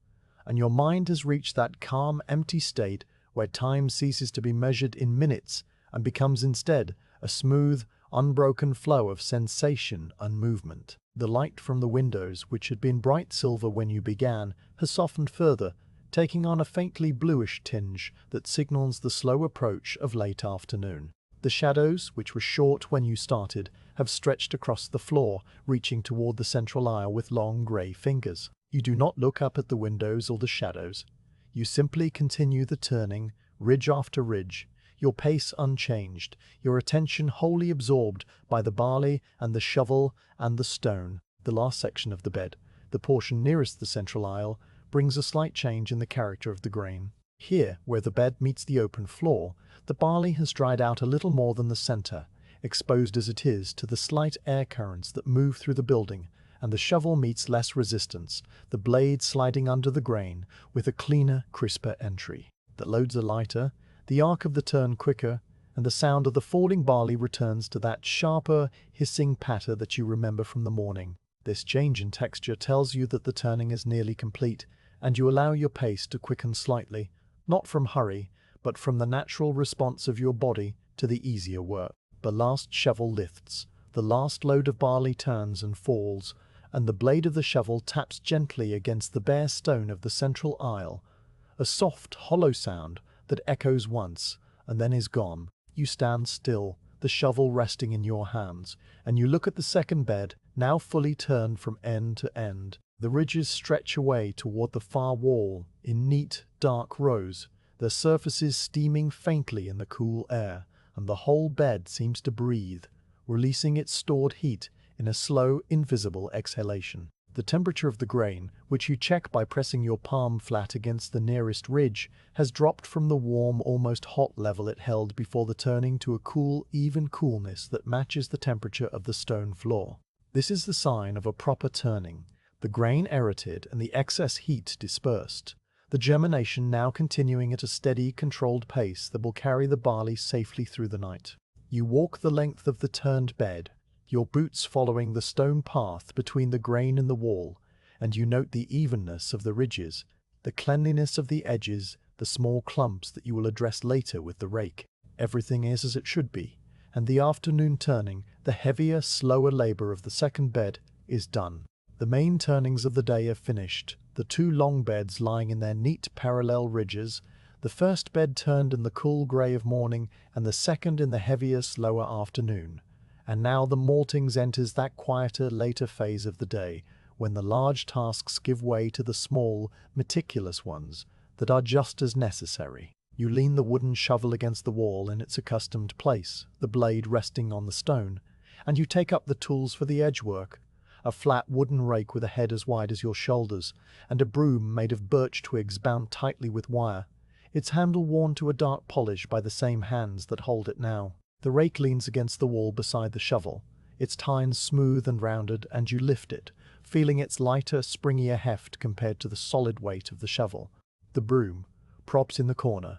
And your mind has reached that calm, empty state where time ceases to be measured in minutes and becomes instead a smooth, unbroken flow of sensation and movement. The light from the windows, which had been bright silver when you began, has softened further, taking on a faintly bluish tinge that signals the slow approach of late afternoon. The shadows, which were short when you started, have stretched across the floor, reaching toward the central aisle with long grey fingers. You do not look up at the windows or the shadows. You simply continue the turning, ridge after ridge, your pace unchanged, your attention wholly absorbed by the barley and the shovel and the stone. The last section of the bed, the portion nearest the central aisle, brings a slight change in the character of the grain. Here, where the bed meets the open floor, the barley has dried out a little more than the center, exposed as it is to the slight air currents that move through the building, and the shovel meets less resistance, the blade sliding under the grain with a cleaner, crisper entry. The loads are lighter, the arc of the turn quicker, and the sound of the falling barley returns to that sharper, hissing patter that you remember from the morning. This change in texture tells you that the turning is nearly complete, and you allow your pace to quicken slightly, not from hurry, but from the natural response of your body to the easier work. The last shovel lifts, the last load of barley turns and falls, and the blade of the shovel taps gently against the bare stone of the central aisle, a soft, hollow sound that echoes once and then is gone. You stand still, the shovel resting in your hands, and you look at the second bed, now fully turned from end to end. The ridges stretch away toward the far wall in neat, dark rows, their surfaces steaming faintly in the cool air, and the whole bed seems to breathe, releasing its stored heat in a slow, invisible exhalation. The temperature of the grain, which you check by pressing your palm flat against the nearest ridge, has dropped from the warm, almost hot level it held before the turning to a cool, even coolness that matches the temperature of the stone floor. This is the sign of a proper turning, the grain aerated and the excess heat dispersed, the germination now continuing at a steady, controlled pace that will carry the barley safely through the night. You walk the length of the turned bed, your boots following the stone path between the grain and the wall, and you note the evenness of the ridges, the cleanliness of the edges, the small clumps that you will address later with the rake. Everything is as it should be, and the afternoon turning, the heavier, slower labor of the second bed, is done. The main turnings of the day are finished, the two long beds lying in their neat parallel ridges, the first bed turned in the cool grey of morning and the second in the heavier, slower afternoon. And now the maltings enters that quieter, later phase of the day, when the large tasks give way to the small, meticulous ones that are just as necessary. You lean the wooden shovel against the wall in its accustomed place, the blade resting on the stone, and you take up the tools for the edge work. A flat wooden rake with a head as wide as your shoulders, and a broom made of birch twigs bound tightly with wire, its handle worn to a dark polish by the same hands that hold it now. The rake leans against the wall beside the shovel, its tines smooth and rounded, and you lift it, feeling its lighter, springier heft compared to the solid weight of the shovel. The broom props in the corner.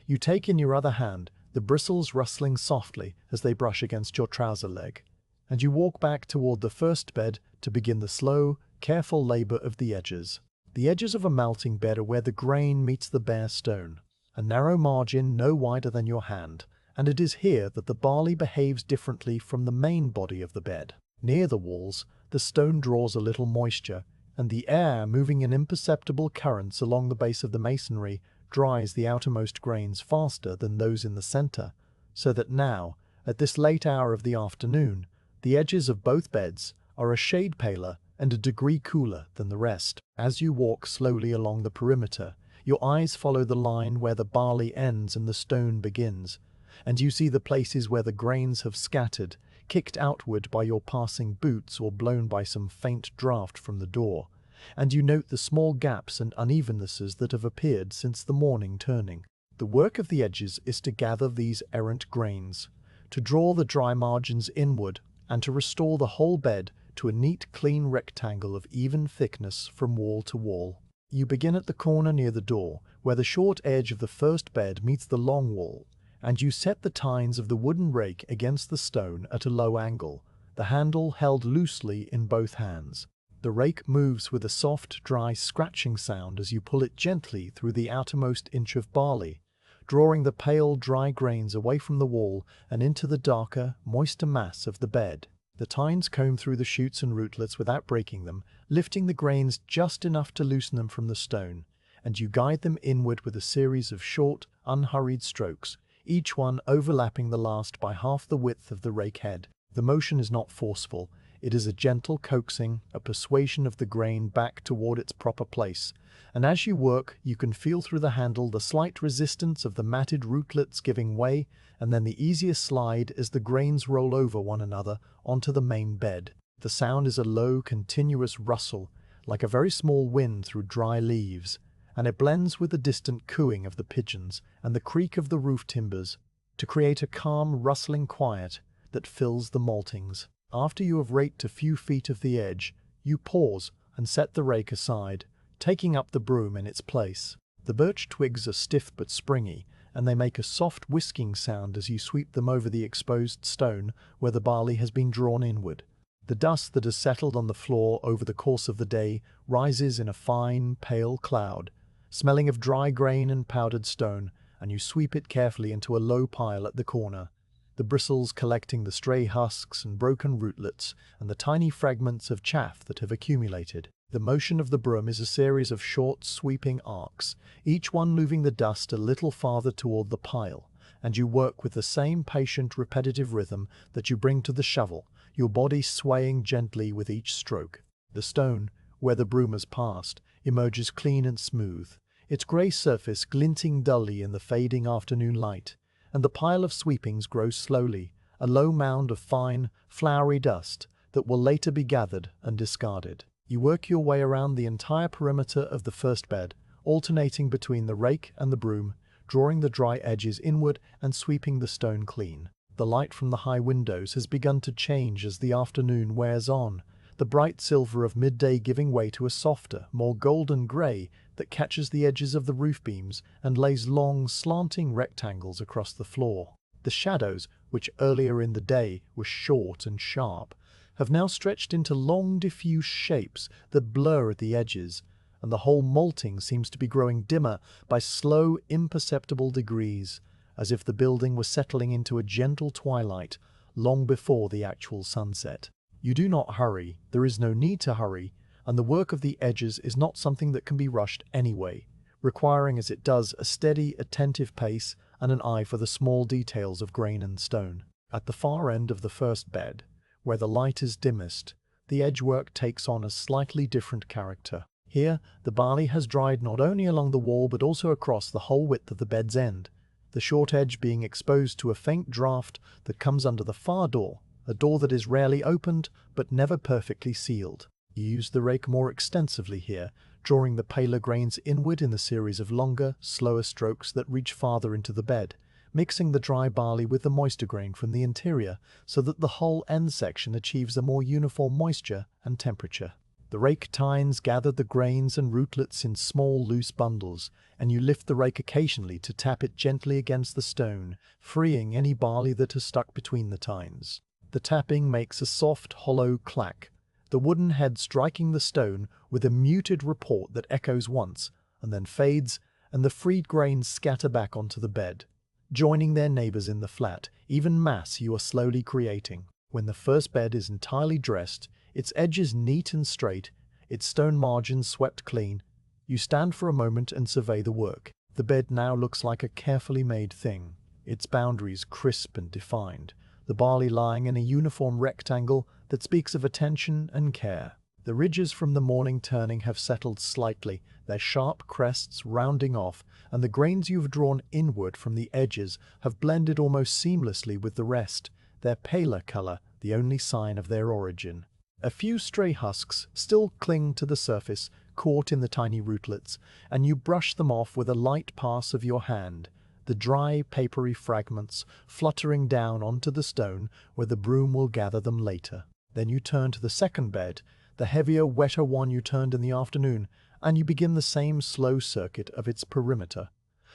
You take in your other hand, the bristles rustling softly as they brush against your trouser leg, and you walk back toward the first bed to begin the slow, careful labor of the edges. The edges of a malting bed are where the grain meets the bare stone, a narrow margin no wider than your hand, and it is here that the barley behaves differently from the main body of the bed. Near the walls, the stone draws a little moisture, and the air, moving in imperceptible currents along the base of the masonry, dries the outermost grains faster than those in the center, so that now, at this late hour of the afternoon, the edges of both beds are a shade paler and a degree cooler than the rest. As you walk slowly along the perimeter, your eyes follow the line where the barley ends and the stone begins, and you see the places where the grains have scattered, kicked outward by your passing boots or blown by some faint draught from the door, and you note the small gaps and unevennesses that have appeared since the morning turning. The work of the edges is to gather these errant grains, to draw the dry margins inward, and to restore the whole bed to a neat, clean rectangle of even thickness from wall to wall. You begin at the corner near the door, where the short edge of the first bed meets the long wall, and you set the tines of the wooden rake against the stone at a low angle, the handle held loosely in both hands. The rake moves with a soft, dry scratching sound as you pull it gently through the outermost inch of barley, drawing the pale, dry grains away from the wall and into the darker, moister mass of the bed. The tines comb through the shoots and rootlets without breaking them, lifting the grains just enough to loosen them from the stone, and you guide them inward with a series of short, unhurried strokes, each one overlapping the last by half the width of the rake head. The motion is not forceful. It is a gentle coaxing, a persuasion of the grain back toward its proper place, and as you work, you can feel through the handle the slight resistance of the matted rootlets giving way, and then the easier slide as the grains roll over one another onto the main bed. The sound is a low, continuous rustle, like a very small wind through dry leaves, and it blends with the distant cooing of the pigeons and the creak of the roof timbers to create a calm, rustling quiet that fills the maltings. After you have raked a few feet of the edge, you pause and set the rake aside, taking up the broom in its place. The birch twigs are stiff but springy, and they make a soft whisking sound as you sweep them over the exposed stone where the barley has been drawn inward. The dust that has settled on the floor over the course of the day rises in a fine, pale cloud, smelling of dry grain and powdered stone, and you sweep it carefully into a low pile at the corner, the bristles collecting the stray husks and broken rootlets and the tiny fragments of chaff that have accumulated. The motion of the broom is a series of short, sweeping arcs, each one moving the dust a little farther toward the pile, and you work with the same patient, repetitive rhythm that you bring to the shovel, your body swaying gently with each stroke. The stone, where the broom has passed, emerges clean and smooth, its grey surface glinting dully in the fading afternoon light, and the pile of sweepings grows slowly, a low mound of fine, floury dust that will later be gathered and discarded. You work your way around the entire perimeter of the first bed, alternating between the rake and the broom, drawing the dry edges inward and sweeping the stone clean. The light from the high windows has begun to change as the afternoon wears on, the bright silver of midday giving way to a softer, more golden grey that catches the edges of the roof beams and lays long, slanting rectangles across the floor. The shadows, which earlier in the day were short and sharp, have now stretched into long, diffuse shapes that blur at the edges, and the whole malting seems to be growing dimmer by slow, imperceptible degrees, as if the building was settling into a gentle twilight long before the actual sunset. You do not hurry, there is no need to hurry, and the work of the edges is not something that can be rushed anyway, requiring as it does a steady, attentive pace and an eye for the small details of grain and stone. At the far end of the first bed, where the light is dimmest, the edgework takes on a slightly different character. Here, the barley has dried not only along the wall but also across the whole width of the bed's end, the short edge being exposed to a faint draught that comes under the far door, a door that is rarely opened but never perfectly sealed. You use the rake more extensively here, drawing the paler grains inward in the series of longer, slower strokes that reach farther into the bed, mixing the dry barley with the moister grain from the interior so that the whole end section achieves a more uniform moisture and temperature. The rake tines gather the grains and rootlets in small, loose bundles, and you lift the rake occasionally to tap it gently against the stone, freeing any barley that has stuck between the tines. The tapping makes a soft, hollow clack, the wooden head striking the stone with a muted report that echoes once, and then fades, and the freed grains scatter back onto the bed, joining their neighbors in the flat, even mass you are slowly creating. When the first bed is entirely dressed, its edges neat and straight, its stone margins swept clean, you stand for a moment and survey the work. The bed now looks like a carefully made thing, its boundaries crisp and defined, the barley lying in a uniform rectangle that speaks of attention and care. The ridges from the morning turning have settled slightly, their sharp crests rounding off, and the grains you've drawn inward from the edges have blended almost seamlessly with the rest, their paler color the only sign of their origin. A few stray husks still cling to the surface, caught in the tiny rootlets, and you brush them off with a light pass of your hand, the dry, papery fragments fluttering down onto the stone where the broom will gather them later. Then you turn to the second bed, the heavier, wetter one you turned in the afternoon, and you begin the same slow circuit of its perimeter.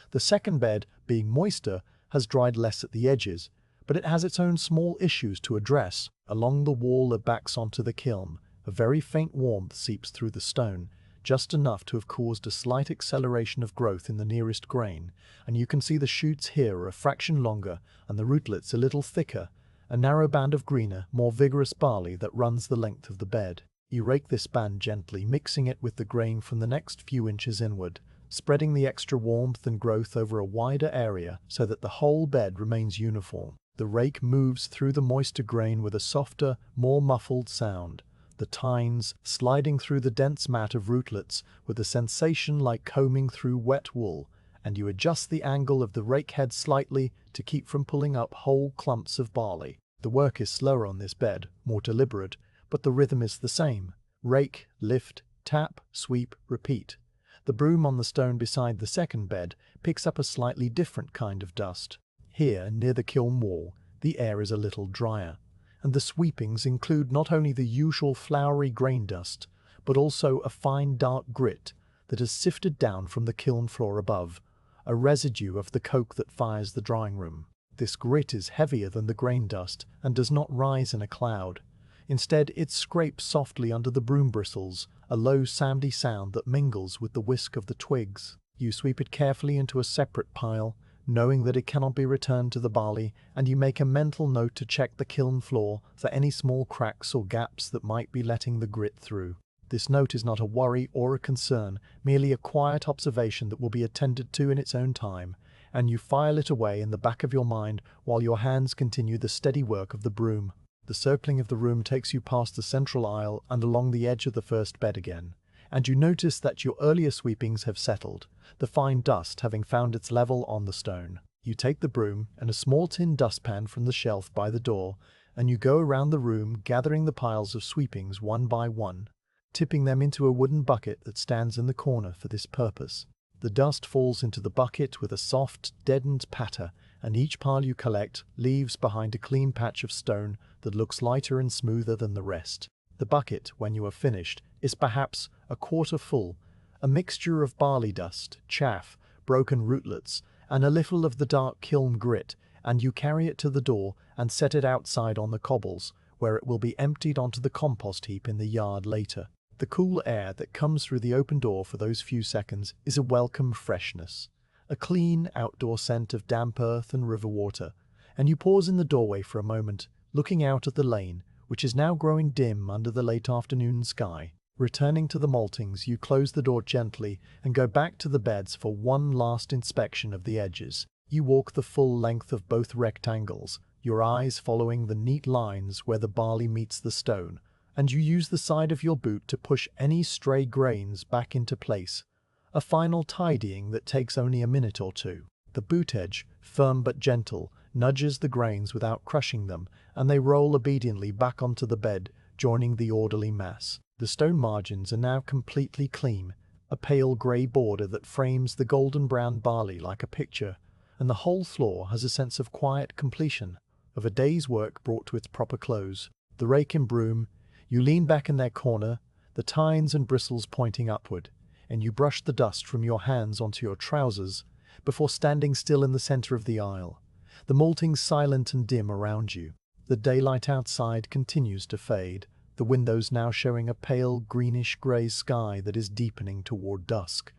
The second bed, being moister, has dried less at the edges, but it has its own small issues to address. Along the wall that backs onto the kiln, a very faint warmth seeps through the stone, just enough to have caused a slight acceleration of growth in the nearest grain, and you can see the shoots here are a fraction longer and the rootlets a little thicker, a narrow band of greener, more vigorous barley that runs the length of the bed. You rake this band gently, mixing it with the grain from the next few inches inward, spreading the extra warmth and growth over a wider area so that the whole bed remains uniform. The rake moves through the moister grain with a softer, more muffled sound, the tines sliding through the dense mat of rootlets with a sensation like combing through wet wool, and you adjust the angle of the rake head slightly to keep from pulling up whole clumps of barley. The work is slower on this bed, more deliberate, but the rhythm is the same. Rake, lift, tap, sweep, repeat. The broom on the stone beside the second bed picks up a slightly different kind of dust. Here, near the kiln wall, the air is a little drier, and the sweepings include not only the usual floury grain dust, but also a fine dark grit that has sifted down from the kiln floor above, a residue of the coke that fires the drying room. This grit is heavier than the grain dust and does not rise in a cloud. Instead, it scrapes softly under the broom bristles, a low sandy sound that mingles with the whisk of the twigs. You sweep it carefully into a separate pile, knowing that it cannot be returned to the barley, and you make a mental note to check the kiln floor for any small cracks or gaps that might be letting the grit through. This note is not a worry or a concern, merely a quiet observation that will be attended to in its own time, and you file it away in the back of your mind while your hands continue the steady work of the broom. The circling of the room takes you past the central aisle and along the edge of the first bed again, and you notice that your earlier sweepings have settled, the fine dust having found its level on the stone. You take the broom and a small tin dustpan from the shelf by the door, and you go around the room gathering the piles of sweepings one by one, tipping them into a wooden bucket that stands in the corner for this purpose. The dust falls into the bucket with a soft, deadened patter, and each pile you collect leaves behind a clean patch of stone that looks lighter and smoother than the rest. The bucket, when you are finished, is perhaps a quarter full, a mixture of barley dust, chaff, broken rootlets, and a little of the dark kiln grit, and you carry it to the door and set it outside on the cobbles, where it will be emptied onto the compost heap in the yard later. The cool air that comes through the open door for those few seconds is a welcome freshness, a clean outdoor scent of damp earth and river water, and you pause in the doorway for a moment, looking out at the lane, which is now growing dim under the late afternoon sky. Returning to the maltings, you close the door gently and go back to the beds for one last inspection of the edges. You walk the full length of both rectangles, your eyes following the neat lines where the barley meets the stone, and you use the side of your boot to push any stray grains back into place, a final tidying that takes only a minute or two. The boot edge, firm but gentle, nudges the grains without crushing them, and they roll obediently back onto the bed, joining the orderly mass. The stone margins are now completely clean, a pale grey border that frames the golden brown barley like a picture, and the whole floor has a sense of quiet completion, of a day's work brought to its proper close. The rake and broom, you lean back in their corner, the tines and bristles pointing upward, and you brush the dust from your hands onto your trousers before standing still in the centre of the aisle, the maltings silent and dim around you. The daylight outside continues to fade, the windows now showing a pale greenish-grey sky that is deepening toward dusk.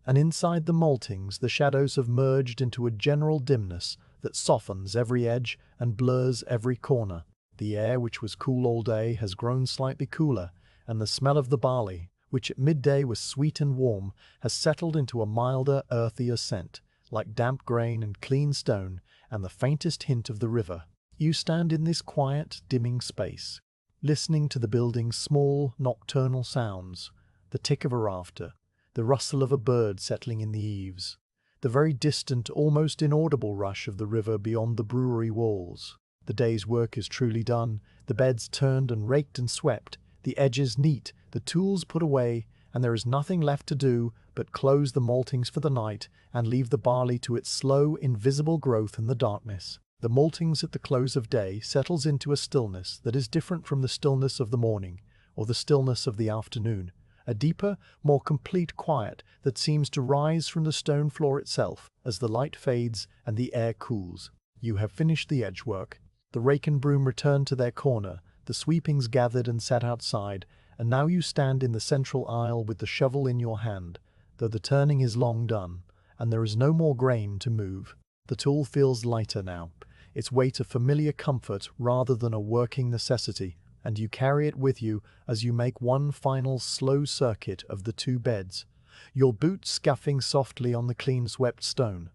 And inside the maltings the shadows have merged into a general dimness that softens every edge and blurs every corner. The air, which was cool all day, has grown slightly cooler, and the smell of the barley, which at midday was sweet and warm, has settled into a milder, earthier scent, like damp grain and clean stone and the faintest hint of the river. You stand in this quiet, dimming space, listening to the building's small, nocturnal sounds, the tick of a rafter, the rustle of a bird settling in the eaves, the very distant, almost inaudible rush of the river beyond the brewery walls. The day's work is truly done, the beds turned and raked and swept, the edges neat, the tools put away, and there is nothing left to do but close the maltings for the night and leave the barley to its slow, invisible growth in the darkness. The maltings at the close of day settles into a stillness that is different from the stillness of the morning or the stillness of the afternoon, a deeper, more complete quiet that seems to rise from the stone floor itself as the light fades and the air cools. You have finished the edge work. The rake and broom return to their corner, the sweepings gathered and set outside, and now you stand in the central aisle with the shovel in your hand, though the turning is long done, and there is no more grain to move. The tool feels lighter now, its weight a familiar comfort rather than a working necessity, and you carry it with you as you make one final slow circuit of the two beds, your boots scuffing softly on the clean-swept stone,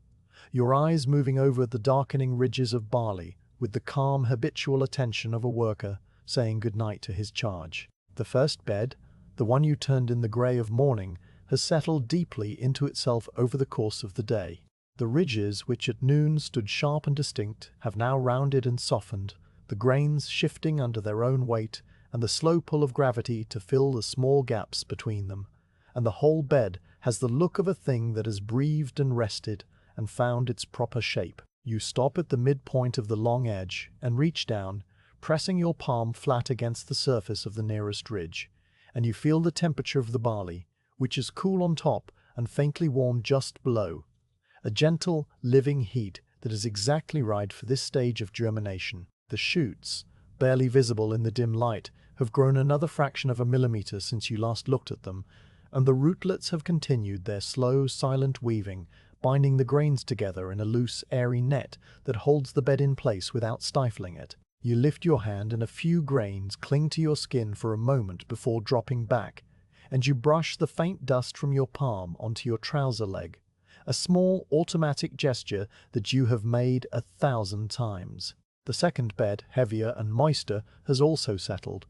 your eyes moving over the darkening ridges of barley with the calm, habitual attention of a worker saying good-night to his charge. The first bed, the one you turned in the grey of morning, has settled deeply into itself over the course of the day. The ridges, which at noon stood sharp and distinct, have now rounded and softened, the grains shifting under their own weight and the slow pull of gravity to fill the small gaps between them, and the whole bed has the look of a thing that has breathed and rested and found its proper shape. You stop at the midpoint of the long edge and reach down, pressing your palm flat against the surface of the nearest ridge, and you feel the temperature of the barley, which is cool on top and faintly warm just below, a gentle, living heat that is exactly right for this stage of germination. The shoots, barely visible in the dim light, have grown another fraction of a millimeter since you last looked at them, and the rootlets have continued their slow, silent weaving, binding the grains together in a loose, airy net that holds the bed in place without stifling it. You lift your hand and a few grains cling to your skin for a moment before dropping back, and you brush the faint dust from your palm onto your trouser leg, a small automatic gesture that you have made 1,000 times. The second bed, heavier and moister, has also settled,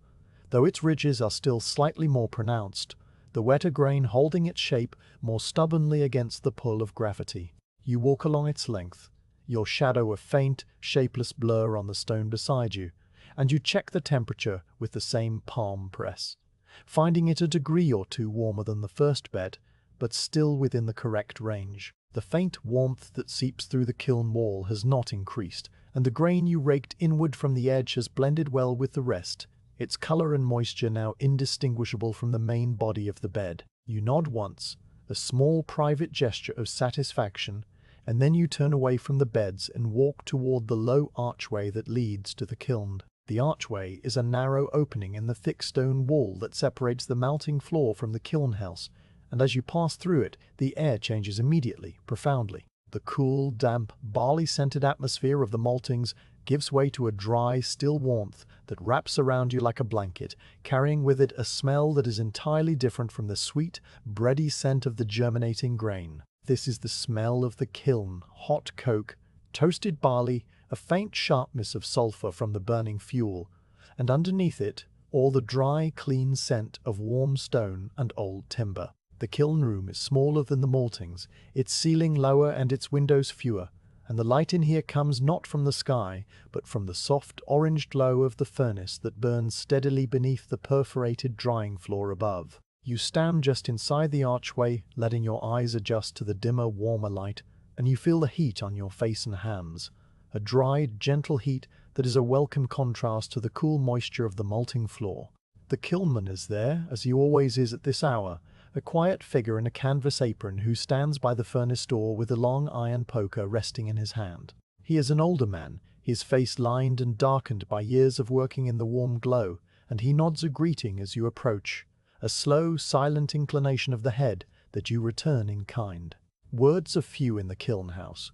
though its ridges are still slightly more pronounced, the wetter grain holding its shape more stubbornly against the pull of gravity. You walk along its length, your shadow a faint, shapeless blur on the stone beside you, and you check the temperature with the same palm press, finding it a degree or two warmer than the first bed, but still within the correct range. The faint warmth that seeps through the kiln wall has not increased, and the grain you raked inward from the edge has blended well with the rest, its color and moisture now indistinguishable from the main body of the bed. You nod once, a small private gesture of satisfaction, and then you turn away from the beds and walk toward the low archway that leads to the kiln. The archway is a narrow opening in the thick stone wall that separates the malting floor from the kiln house, and as you pass through it, the air changes immediately, profoundly. The cool, damp, barley-scented atmosphere of the maltings gives way to a dry, still warmth that wraps around you like a blanket, carrying with it a smell that is entirely different from the sweet, bready scent of the germinating grain. This is the smell of the kiln: hot coke, toasted barley, a faint sharpness of sulfur from the burning fuel, and underneath it, all the dry, clean scent of warm stone and old timber. The kiln room is smaller than the maltings, its ceiling lower and its windows fewer, and the light in here comes not from the sky, but from the soft orange glow of the furnace that burns steadily beneath the perforated drying floor above. You stand just inside the archway, letting your eyes adjust to the dimmer, warmer light, and you feel the heat on your face and hands, a dry, gentle heat that is a welcome contrast to the cool moisture of the malting floor. The kilnman is there, as he always is at this hour, a quiet figure in a canvas apron who stands by the furnace door with a long iron poker resting in his hand. He is an older man, his face lined and darkened by years of working in the warm glow, and he nods a greeting as you approach, a slow, silent inclination of the head that you return in kind. Words are few in the kiln house.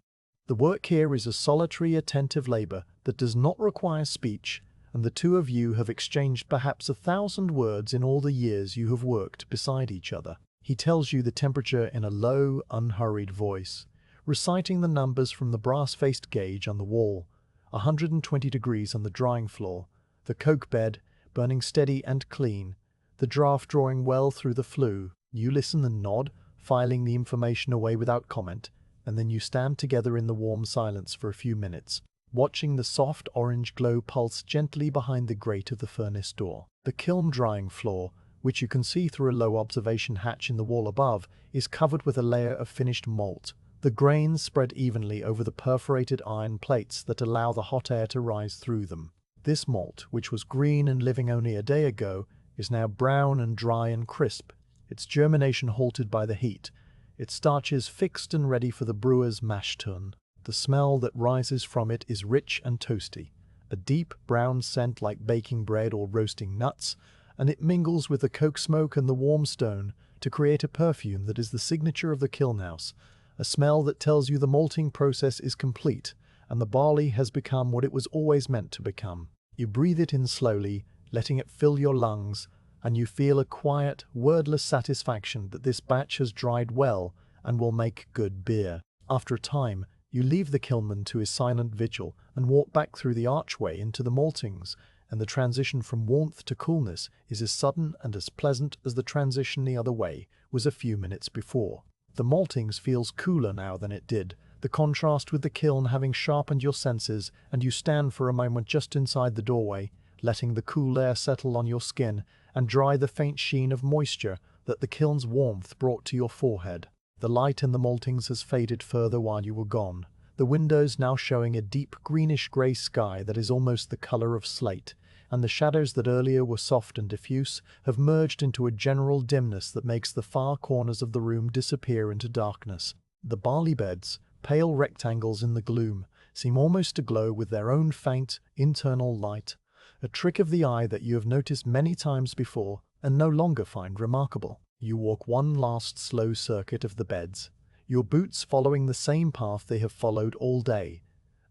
The work here is a solitary, attentive labor that does not require speech, and the two of you have exchanged perhaps 1,000 words in all the years you have worked beside each other. He tells you the temperature in a low, unhurried voice, reciting the numbers from the brass-faced gauge on the wall: 120 degrees on the drying floor, the coke bed burning steady and clean, the draft drawing well through the flue. You listen and nod, filing the information away without comment, and then you stand together in the warm silence for a few minutes, watching the soft orange glow pulse gently behind the grate of the furnace door. The kiln drying floor, which you can see through a low observation hatch in the wall above, is covered with a layer of finished malt, the grains spread evenly over the perforated iron plates that allow the hot air to rise through them. This malt, which was green and living only a day ago, is now brown and dry and crisp, its germination halted by the heat, its starches fixed and ready for the brewer's mash tun. The smell that rises from it is rich and toasty, a deep brown scent like baking bread or roasting nuts, and it mingles with the coke smoke and the warm stone to create a perfume that is the signature of the kiln house, a smell that tells you the malting process is complete and the barley has become what it was always meant to become. You breathe it in slowly, letting it fill your lungs, and you feel a quiet, wordless satisfaction that this batch has dried well and will make good beer. After a time, you leave the kilnman to his silent vigil and walk back through the archway into the maltings, and the transition from warmth to coolness is as sudden and as pleasant as the transition the other way was a few minutes before. The maltings feels cooler now than it did, the contrast with the kiln having sharpened your senses, and you stand for a moment just inside the doorway, letting the cool air settle on your skin and dry the faint sheen of moisture that the kiln's warmth brought to your forehead. The light in the maltings has faded further while you were gone, the windows now showing a deep greenish-grey sky that is almost the color of slate, and the shadows that earlier were soft and diffuse have merged into a general dimness that makes the far corners of the room disappear into darkness. The barley beds, pale rectangles in the gloom, seem almost to glow with their own faint, internal light, a trick of the eye that you have noticed many times before and no longer find remarkable. You walk one last slow circuit of the beds, your boots following the same path they have followed all day,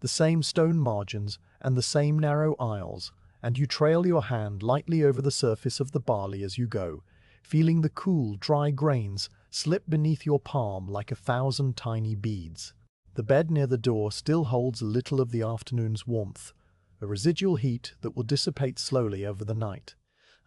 the same stone margins and the same narrow aisles, and you trail your hand lightly over the surface of the barley as you go, feeling the cool, dry grains slip beneath your palm like 1,000 tiny beads. The bed near the door still holds a little of the afternoon's warmth, a residual heat that will dissipate slowly over the night,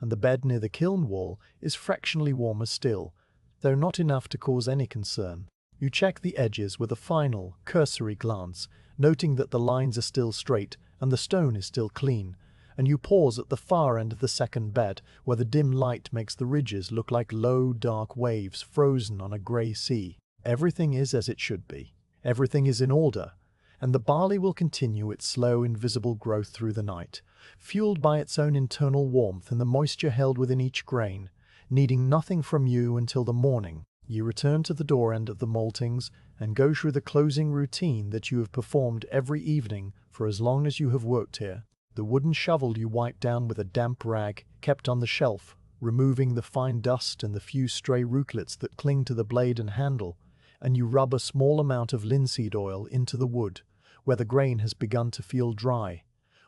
and the bed near the kiln wall is fractionally warmer still, though not enough to cause any concern. You check the edges with a final, cursory glance, noting that the lines are still straight and the stone is still clean, and you pause at the far end of the second bed, where the dim light makes the ridges look like low, dark waves frozen on a grey sea. Everything is as it should be. Everything is in order, and the barley will continue its slow, invisible growth through the night, fueled by its own internal warmth and the moisture held within each grain, needing nothing from you until the morning. You return to the door end of the maltings and go through the closing routine that you have performed every evening for as long as you have worked here. The wooden shovel you wipe down with a damp rag kept on the shelf, removing the fine dust and the few stray rootlets that cling to the blade and handle, and you rub a small amount of linseed oil into the wood, where the grain has begun to feel dry,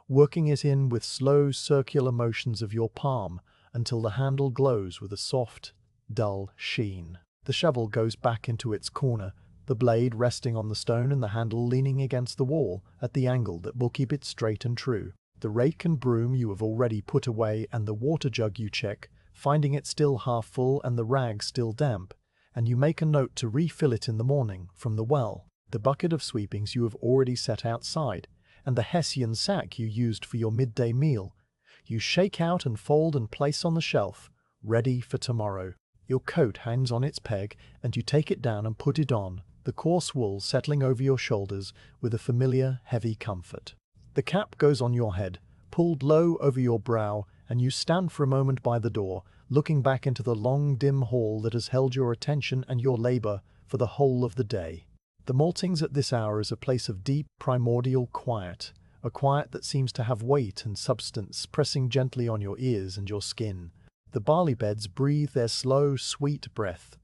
working it in with slow circular motions of your palm until the handle glows with a soft, dull sheen. The shovel goes back into its corner, the blade resting on the stone and the handle leaning against the wall at the angle that will keep it straight and true. The rake and broom you have already put away, and the water jug you check, finding it still half full and the rag still damp, and you make a note to refill it in the morning from the well. The bucket of sweepings you have already set outside, and the Hessian sack you used for your midday meal, you shake out and fold and place on the shelf, ready for tomorrow. Your coat hangs on its peg, and you take it down and put it on, the coarse wool settling over your shoulders with a familiar, heavy comfort. The cap goes on your head, pulled low over your brow, and you stand for a moment by the door, looking back into the long, dim hall that has held your attention and your labor for the whole of the day. The maltings at this hour is a place of deep, primordial quiet, a quiet that seems to have weight and substance pressing gently on your ears and your skin. The barley beds breathe their slow, sweet breath.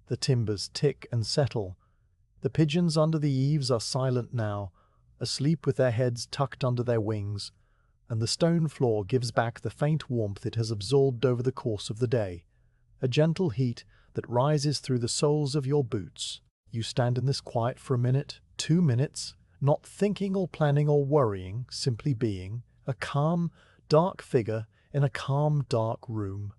The timbers tick and settle. The pigeons under the eaves are silent now, asleep with their heads tucked under their wings, and the stone floor gives back the faint warmth it has absorbed over the course of the day, a gentle heat that rises through the soles of your boots. You stand in this quiet for a minute, 2 minutes, not thinking or planning or worrying, simply being, a calm, dark figure in a calm, dark room.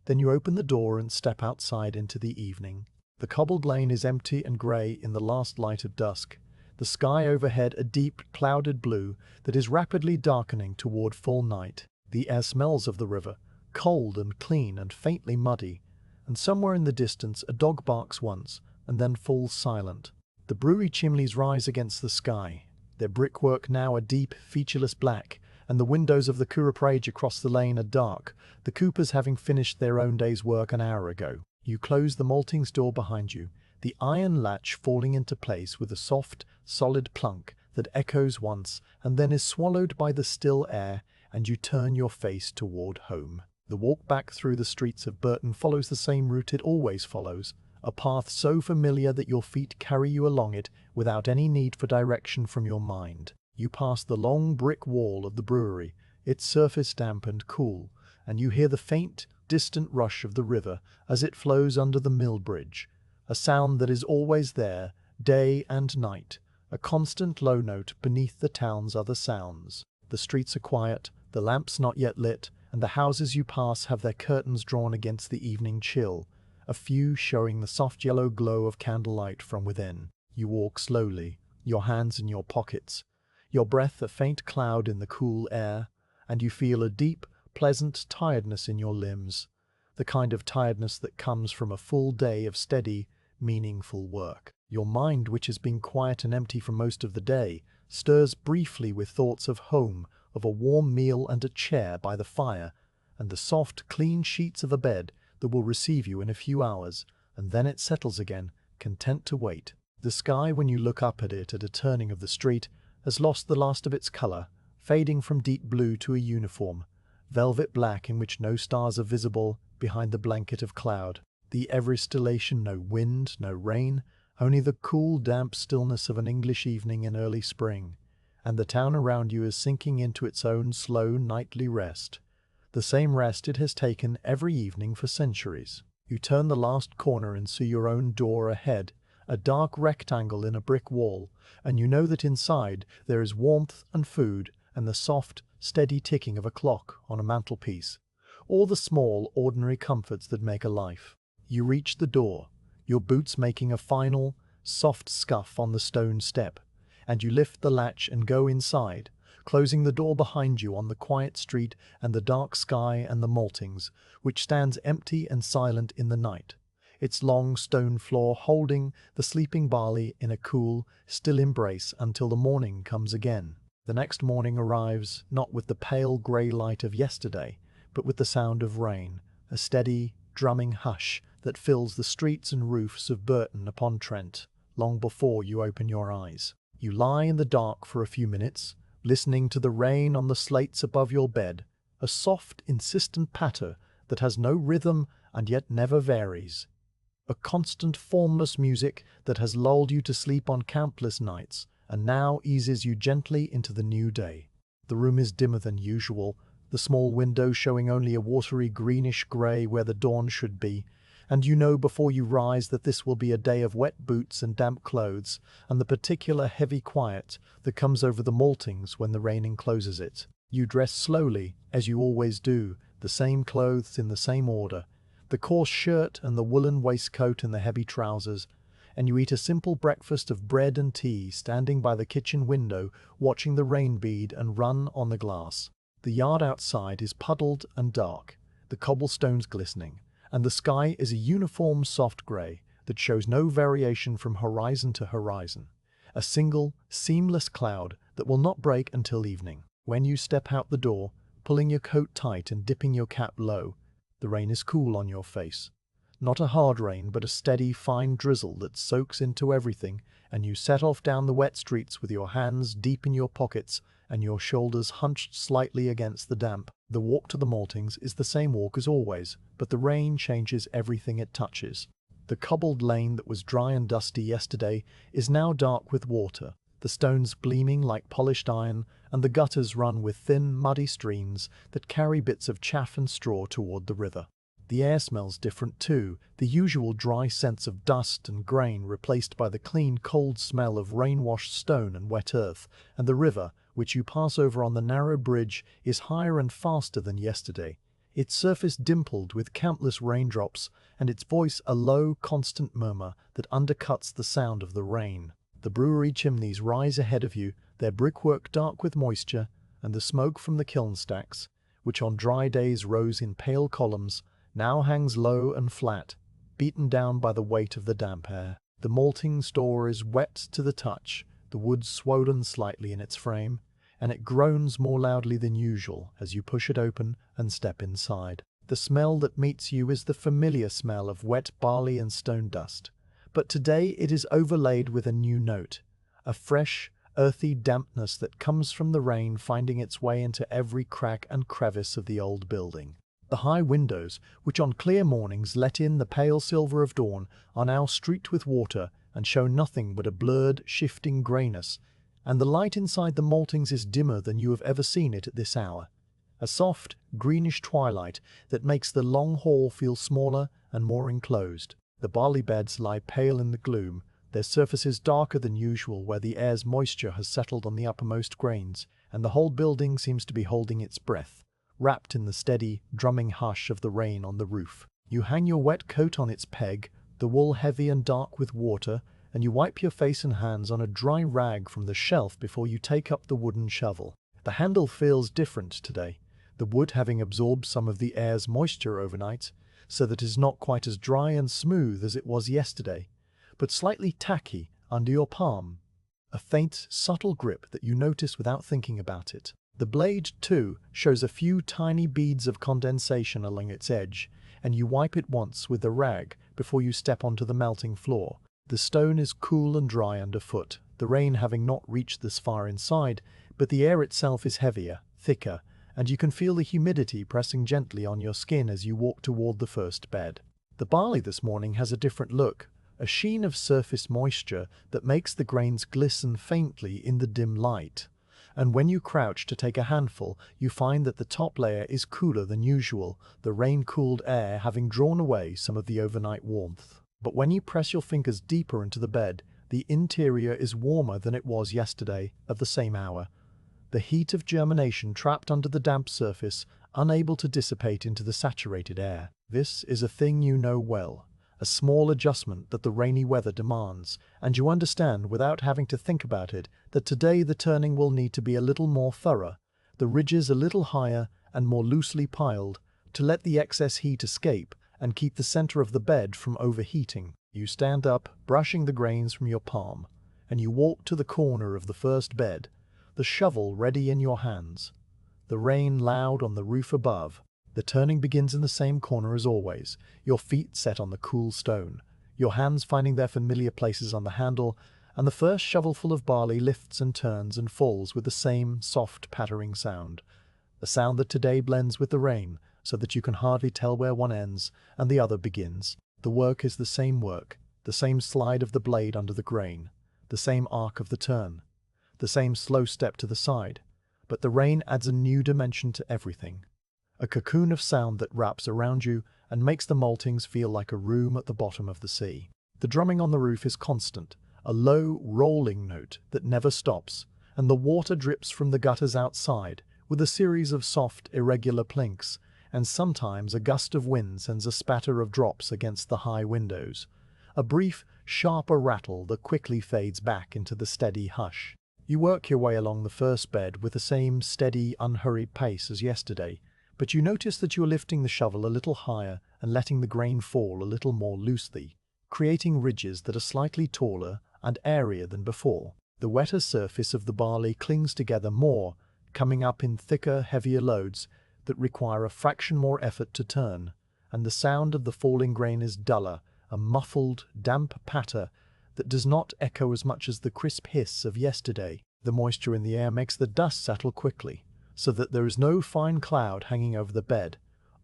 Then you open the door and step outside into the evening. The cobbled lane is empty and grey in the last light of dusk, the sky overhead a deep, clouded blue that is rapidly darkening toward full night. The air smells of the river, cold and clean and faintly muddy, and somewhere in the distance a dog barks once and then falls silent. The brewery chimneys rise against the sky, their brickwork now a deep, featureless black, and the windows of the Courage across the lane are dark, the coopers having finished their own day's work an hour ago. You close the maltings door behind you, the iron latch falling into place with a soft, solid plunk that echoes once and then is swallowed by the still air, and you turn your face toward home. The walk back through the streets of Burton follows the same route it always follows, a path so familiar that your feet carry you along it without any need for direction from your mind. You pass the long brick wall of the brewery, its surface damp and cool, and you hear the faint, distant rush of the river as it flows under the mill bridge, a sound that is always there, day and night, a constant low note beneath the town's other sounds. The streets are quiet, the lamps not yet lit, and the houses you pass have their curtains drawn against the evening chill, a few showing the soft yellow glow of candlelight from within. You walk slowly, your hands in your pockets, your breath a faint cloud in the cool air, and you feel a deep, pleasant tiredness in your limbs, the kind of tiredness that comes from a full day of steady, meaningful work. Your mind, which has been quiet and empty for most of the day, stirs briefly with thoughts of home, of a warm meal and a chair by the fire, and the soft, clean sheets of a bed that will receive you in a few hours, and then it settles again, content to wait. The sky, when you look up at it at a turning of the street, has lost the last of its colour, fading from deep blue to a uniform, velvet black in which no stars are visible behind the blanket of cloud. The every stillation, no wind, no rain, only the cool, damp stillness of an English evening in early spring, and the town around you is sinking into its own slow, nightly rest, the same rest it has taken every evening for centuries. You turn the last corner and see your own door ahead, a dark rectangle in a brick wall, and you know that inside there is warmth and food and the soft, steady ticking of a clock on a mantelpiece, all the small, ordinary comforts that make a life. You reach the door, your boots making a final, soft scuff on the stone step, and you lift the latch and go inside, closing the door behind you on the quiet street and the dark sky and the maltings, which stands empty and silent in the night, its long stone floor holding the sleeping barley in a cool, still embrace until the morning comes again. The next morning arrives, not with the pale grey light of yesterday, but with the sound of rain, a steady, drumming hush that fills the streets and roofs of Burton upon Trent, long before you open your eyes. You lie in the dark for a few minutes, listening to the rain on the slates above your bed, a soft, insistent patter that has no rhythm and yet never varies, a constant, formless music that has lulled you to sleep on countless nights and now eases you gently into the new day. The room is dimmer than usual, the small window showing only a watery greenish-grey where the dawn should be, and you know before you rise that this will be a day of wet boots and damp clothes, and the particular heavy quiet that comes over the maltings when the rain encloses it. You dress slowly, as you always do, the same clothes in the same order, the coarse shirt and the woolen waistcoat and the heavy trousers, and you eat a simple breakfast of bread and tea, standing by the kitchen window, watching the rain bead and run on the glass. The yard outside is puddled and dark, the cobblestones glistening, and the sky is a uniform soft grey that shows no variation from horizon to horizon, a single, seamless cloud that will not break until evening. When you step out the door, pulling your coat tight and dipping your cap low, the rain is cool on your face. Not a hard rain, but a steady, fine drizzle that soaks into everything, and you set off down the wet streets with your hands deep in your pockets and your shoulders hunched slightly against the damp. The walk to the maltings is the same walk as always, but the rain changes everything it touches. The cobbled lane that was dry and dusty yesterday is now dark with water, the stones gleaming like polished iron, and the gutters run with thin, muddy streams that carry bits of chaff and straw toward the river. The air smells different too, the usual dry scents of dust and grain replaced by the clean, cold smell of rain-washed stone and wet earth, and the river, which you pass over on the narrow bridge, is higher and faster than yesterday, its surface dimpled with countless raindrops, and its voice a low, constant murmur that undercuts the sound of the rain. The brewery chimneys rise ahead of you, their brickwork dark with moisture, and the smoke from the kiln stacks, which on dry days rose in pale columns, now hangs low and flat, beaten down by the weight of the damp air. The malting store is wet to the touch, the wood swollen slightly in its frame, and it groans more loudly than usual as you push it open and step inside. The smell that meets you is the familiar smell of wet barley and stone dust, but today it is overlaid with a new note, a fresh, earthy dampness that comes from the rain finding its way into every crack and crevice of the old building. The high windows, which on clear mornings let in the pale silver of dawn, are now streaked with water and show nothing but a blurred, shifting greyness, and the light inside the maltings is dimmer than you have ever seen it at this hour. A soft, greenish twilight that makes the long hall feel smaller and more enclosed. The barley beds lie pale in the gloom, their surfaces darker than usual where the air's moisture has settled on the uppermost grains, and the whole building seems to be holding its breath, wrapped in the steady, drumming hush of the rain on the roof. You hang your wet coat on its peg, the wool heavy and dark with water, and you wipe your face and hands on a dry rag from the shelf before you take up the wooden shovel. The handle feels different today, the wood having absorbed some of the air's moisture overnight, so that it is not quite as dry and smooth as it was yesterday, but slightly tacky under your palm. A faint, subtle grip that you notice without thinking about it. The blade, too, shows a few tiny beads of condensation along its edge, and you wipe it once with the rag before you step onto the melting floor. The stone is cool and dry underfoot, the rain having not reached this far inside, but the air itself is heavier, thicker, and you can feel the humidity pressing gently on your skin as you walk toward the first bed. The barley this morning has a different look, a sheen of surface moisture that makes the grains glisten faintly in the dim light. And when you crouch to take a handful, you find that the top layer is cooler than usual, the rain-cooled air having drawn away some of the overnight warmth. But when you press your fingers deeper into the bed, the interior is warmer than it was yesterday at the same hour. The heat of germination trapped under the damp surface, unable to dissipate into the saturated air. This is a thing you know well, a small adjustment that the rainy weather demands, and you understand without having to think about it that today the turning will need to be a little more thorough, the ridges a little higher and more loosely piled, to let the excess heat escape and keep the center of the bed from overheating. You stand up, brushing the grains from your palm, and you walk to the corner of the first bed, the shovel ready in your hands. The rain loud on the roof above. The turning begins in the same corner as always, your feet set on the cool stone, your hands finding their familiar places on the handle, and the first shovelful of barley lifts and turns and falls with the same soft pattering sound, a sound that today blends with the rain, so that you can hardly tell where one ends and the other begins. The work is the same work, the same slide of the blade under the grain, the same arc of the turn. the same slow step to the side, but the rain adds a new dimension to everything. A cocoon of sound that wraps around you and makes the maltings feel like a room at the bottom of the sea. The drumming on the roof is constant, a low, rolling note that never stops, and the water drips from the gutters outside with a series of soft, irregular plinks, and sometimes a gust of wind sends a spatter of drops against the high windows. A brief, sharper rattle that quickly fades back into the steady hush. You work your way along the first bed with the same steady, unhurried pace as yesterday, but you notice that you are lifting the shovel a little higher and letting the grain fall a little more loosely, creating ridges that are slightly taller and airier than before. The wetter surface of the barley clings together more, coming up in thicker, heavier loads that require a fraction more effort to turn, and the sound of the falling grain is duller, a muffled, damp patter that does not echo as much as the crisp hiss of yesterday. The moisture in the air makes the dust settle quickly, so that there is no fine cloud hanging over the bed,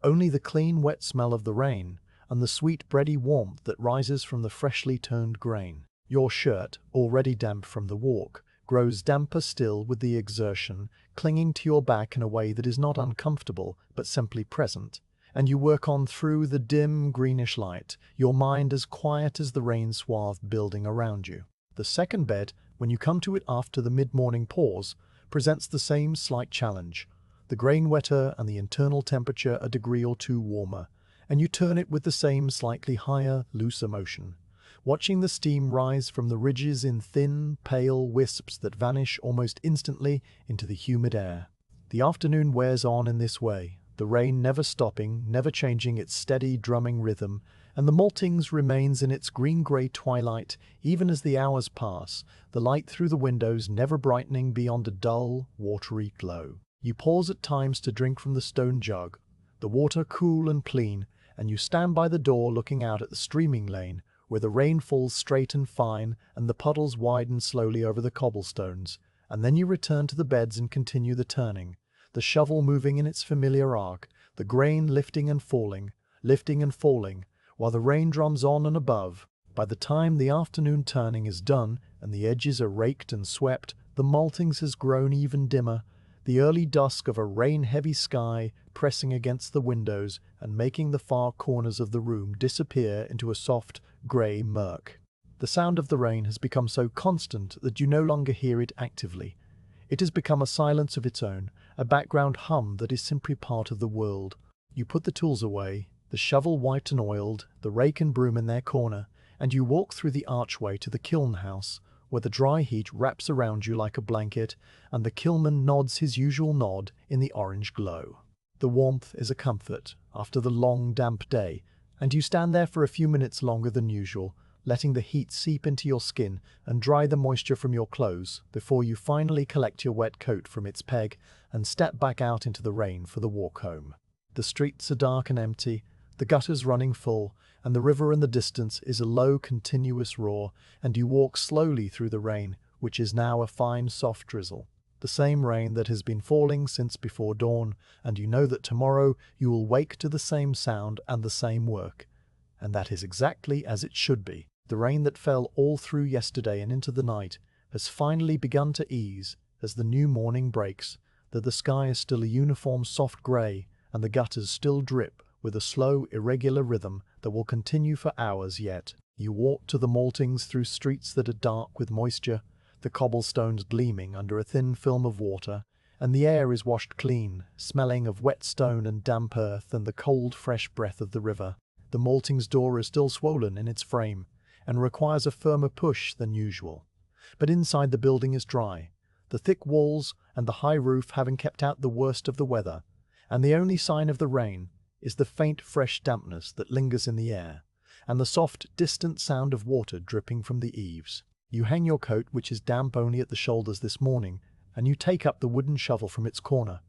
only the clean, wet smell of the rain and the sweet, bready warmth that rises from the freshly turned grain. Your shirt, already damp from the walk, grows damper still with the exertion, clinging to your back in a way that is not uncomfortable but simply present, and you work on through the dim, greenish light, your mind as quiet as the rain swathe building around you. The second bed, when you come to it after the mid-morning pause, presents the same slight challenge. The grain wetter and the internal temperature a degree or two warmer, and you turn it with the same slightly higher, looser motion, watching the steam rise from the ridges in thin, pale wisps that vanish almost instantly into the humid air. The afternoon wears on in this way, the rain never stopping, never changing its steady drumming rhythm, and the maltings remains in its green-grey twilight even as the hours pass, the light through the windows never brightening beyond a dull, watery glow. You pause at times to drink from the stone jug, the water cool and clean, and you stand by the door looking out at the streaming lane, where the rain falls straight and fine and the puddles widen slowly over the cobblestones, and then you return to the beds and continue the turning, the shovel moving in its familiar arc, the grain lifting and falling, while the rain drums on and above. By the time the afternoon turning is done and the edges are raked and swept, the maltings has grown even dimmer, the early dusk of a rain-heavy sky pressing against the windows and making the far corners of the room disappear into a soft, grey murk. The sound of the rain has become so constant that you no longer hear it actively. It has become a silence of its own, a background hum that is simply part of the world. You put the tools away, the shovel wiped and oiled, the rake and broom in their corner, and you walk through the archway to the kiln house, where the dry heat wraps around you like a blanket, and the kilnman nods his usual nod in the orange glow. The warmth is a comfort after the long, damp day, and you stand there for a few minutes longer than usual, letting the heat seep into your skin and dry the moisture from your clothes before you finally collect your wet coat from its peg and step back out into the rain for the walk home. The streets are dark and empty, the gutters running full, and the river in the distance is a low, continuous roar, and you walk slowly through the rain, which is now a fine, soft drizzle. The same rain that has been falling since before dawn, and you know that tomorrow you will wake to the same sound and the same work. And that is exactly as it should be. The rain that fell all through yesterday and into the night has finally begun to ease as the new morning breaks, that the sky is still a uniform soft grey, and the gutters still drip with a slow, irregular rhythm that will continue for hours yet. You walk to the maltings through streets that are dark with moisture, the cobblestones gleaming under a thin film of water, and the air is washed clean, smelling of wet stone and damp earth and the cold, fresh breath of the river. The maltings door is still swollen in its frame, and requires a firmer push than usual. But inside the building is dry, the thick walls and the high roof having kept out the worst of the weather, and the only sign of the rain is the faint fresh dampness that lingers in the air, and the soft distant sound of water dripping from the eaves. You hang your coat, which is damp only at the shoulders this morning, and you take up the wooden shovel from its corner,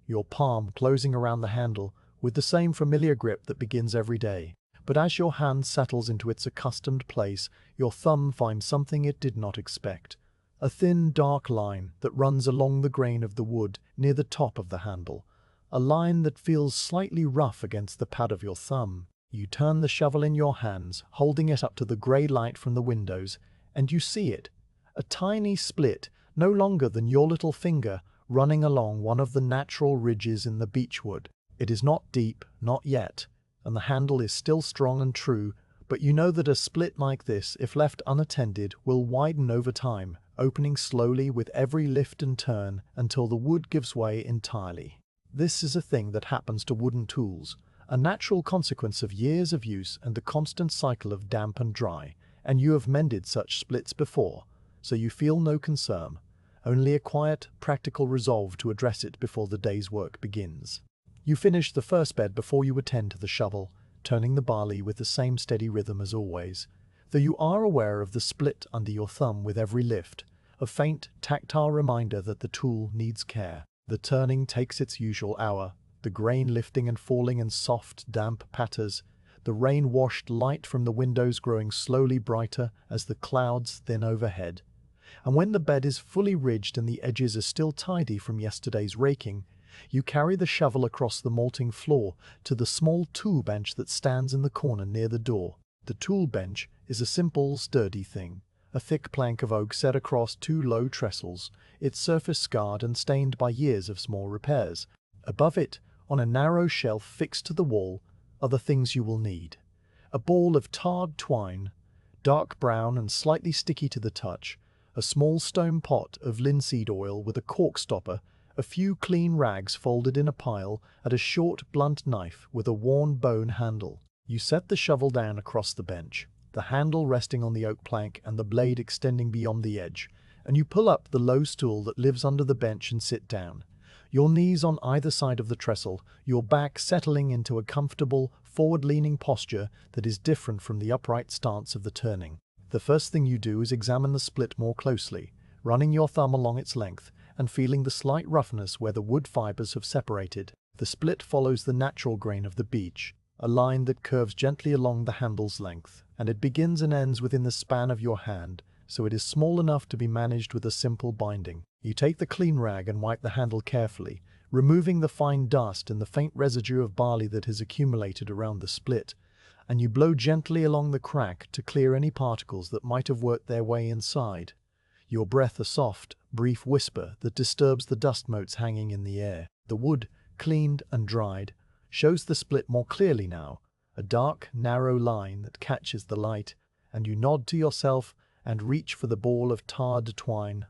your palm closing around the handle with the same familiar grip that begins every day. But as your hand settles into its accustomed place, your thumb finds something it did not expect. A thin, dark line that runs along the grain of the wood near the top of the handle. A line that feels slightly rough against the pad of your thumb. You turn the shovel in your hands, holding it up to the grey light from the windows, and you see it. A tiny split, no longer than your little finger running along one of the natural ridges in the beechwood. It is not deep, not yet, and the handle is still strong and true, but you know that a split like this, if left unattended, will widen over time, opening slowly with every lift and turn until the wood gives way entirely. This is a thing that happens to wooden tools, a natural consequence of years of use and the constant cycle of damp and dry, and you have mended such splits before, so you feel no concern, only a quiet, practical resolve to address it before the day's work begins. You finish the first bed before you attend to the shovel, turning the barley with the same steady rhythm as always, though you are aware of the split under your thumb with every lift, a faint, tactile reminder that the tool needs care. The turning takes its usual hour, the grain lifting and falling in soft, damp patters, the rain-washed light from the windows growing slowly brighter as the clouds thin overhead. And when the bed is fully ridged and the edges are still tidy from yesterday's raking, you carry the shovel across the malting floor to the small tool bench that stands in the corner near the door. The tool bench is a simple, sturdy thing, a thick plank of oak set across two low trestles, its surface scarred and stained by years of small repairs. Above it, on a narrow shelf fixed to the wall, are the things you will need. A ball of tarred twine, dark brown and slightly sticky to the touch, a small stone pot of linseed oil with a cork stopper, a few clean rags folded in a pile, and a short, blunt knife with a worn bone handle. You set the shovel down across the bench, the handle resting on the oak plank and the blade extending beyond the edge, and you pull up the low stool that lives under the bench and sit down, your knees on either side of the trestle, your back settling into a comfortable, forward-leaning posture that is different from the upright stance of the turning. The first thing you do is examine the split more closely, running your thumb along its length and feeling the slight roughness where the wood fibers have separated. The split follows the natural grain of the beech, a line that curves gently along the handle's length, and it begins and ends within the span of your hand, so it is small enough to be managed with a simple binding. You take the clean rag and wipe the handle carefully, removing the fine dust and the faint residue of barley that has accumulated around the split, and you blow gently along the crack to clear any particles that might have worked their way inside. Your breath a soft, brief whisper that disturbs the dust motes hanging in the air. The wood, cleaned and dried, shows the split more clearly now, a dark, narrow line that catches the light, and you nod to yourself and reach for the ball of tarred twine.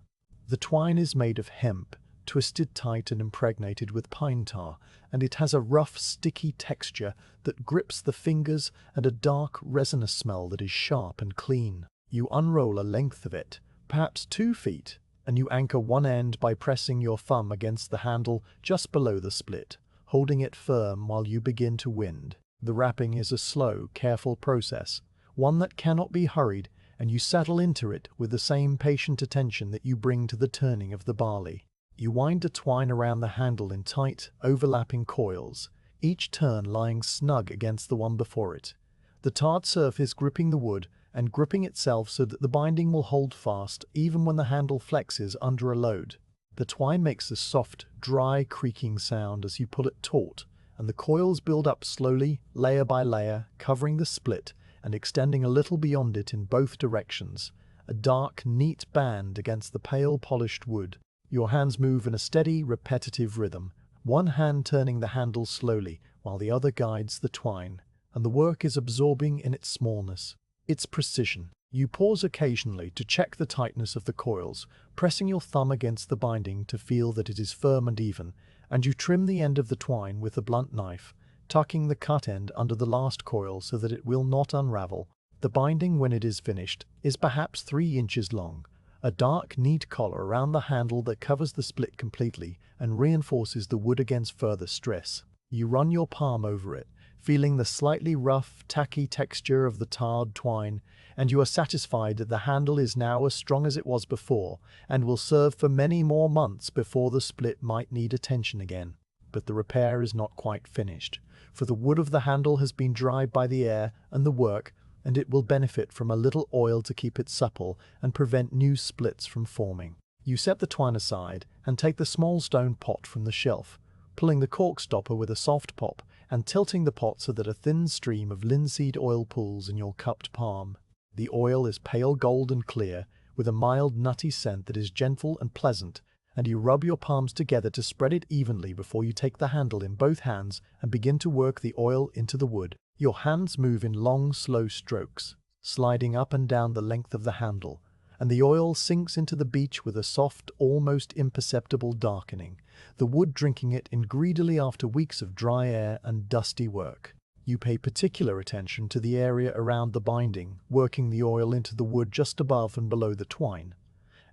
The twine is made of hemp, twisted tight and impregnated with pine tar, and it has a rough, sticky texture that grips the fingers and a dark, resinous smell that is sharp and clean. You unroll a length of it, perhaps 2 feet, and you anchor one end by pressing your thumb against the handle just below the split, holding it firm while you begin to wind. The wrapping is a slow, careful process, one that cannot be hurried, and you settle into it with the same patient attention that you bring to the turning of the barley. You wind the twine around the handle in tight, overlapping coils, each turn lying snug against the one before it, the tarred surface gripping the wood and gripping itself so that the binding will hold fast even when the handle flexes under a load. The twine makes a soft, dry, creaking sound as you pull it taut, and the coils build up slowly, layer by layer, covering the split and extending a little beyond it in both directions, a dark, neat band against the pale, polished wood. Your hands move in a steady, repetitive rhythm, one hand turning the handle slowly while the other guides the twine, and the work is absorbing in its smallness, its precision. You pause occasionally to check the tightness of the coils, pressing your thumb against the binding to feel that it is firm and even, and you trim the end of the twine with a blunt knife, tucking the cut end under the last coil so that it will not unravel. The binding, when it is finished, is perhaps 3 inches long, a dark, neat collar around the handle that covers the split completely and reinforces the wood against further stress. You run your palm over it, feeling the slightly rough, tacky texture of the tarred twine, and you are satisfied that the handle is now as strong as it was before and will serve for many more months before the split might need attention again. But the repair is not quite finished, for the wood of the handle has been dried by the air and the work, and it will benefit from a little oil to keep it supple and prevent new splits from forming. You set the twine aside and take the small stone pot from the shelf, pulling the cork stopper with a soft pop and tilting the pot so that a thin stream of linseed oil pools in your cupped palm. The oil is pale gold and clear, with a mild nutty scent that is gentle and pleasant, and you rub your palms together to spread it evenly before you take the handle in both hands and begin to work the oil into the wood. Your hands move in long, slow strokes, sliding up and down the length of the handle, and the oil sinks into the beech with a soft, almost imperceptible darkening, the wood drinking it in greedily after weeks of dry air and dusty work. You pay particular attention to the area around the binding, working the oil into the wood just above and below the twine.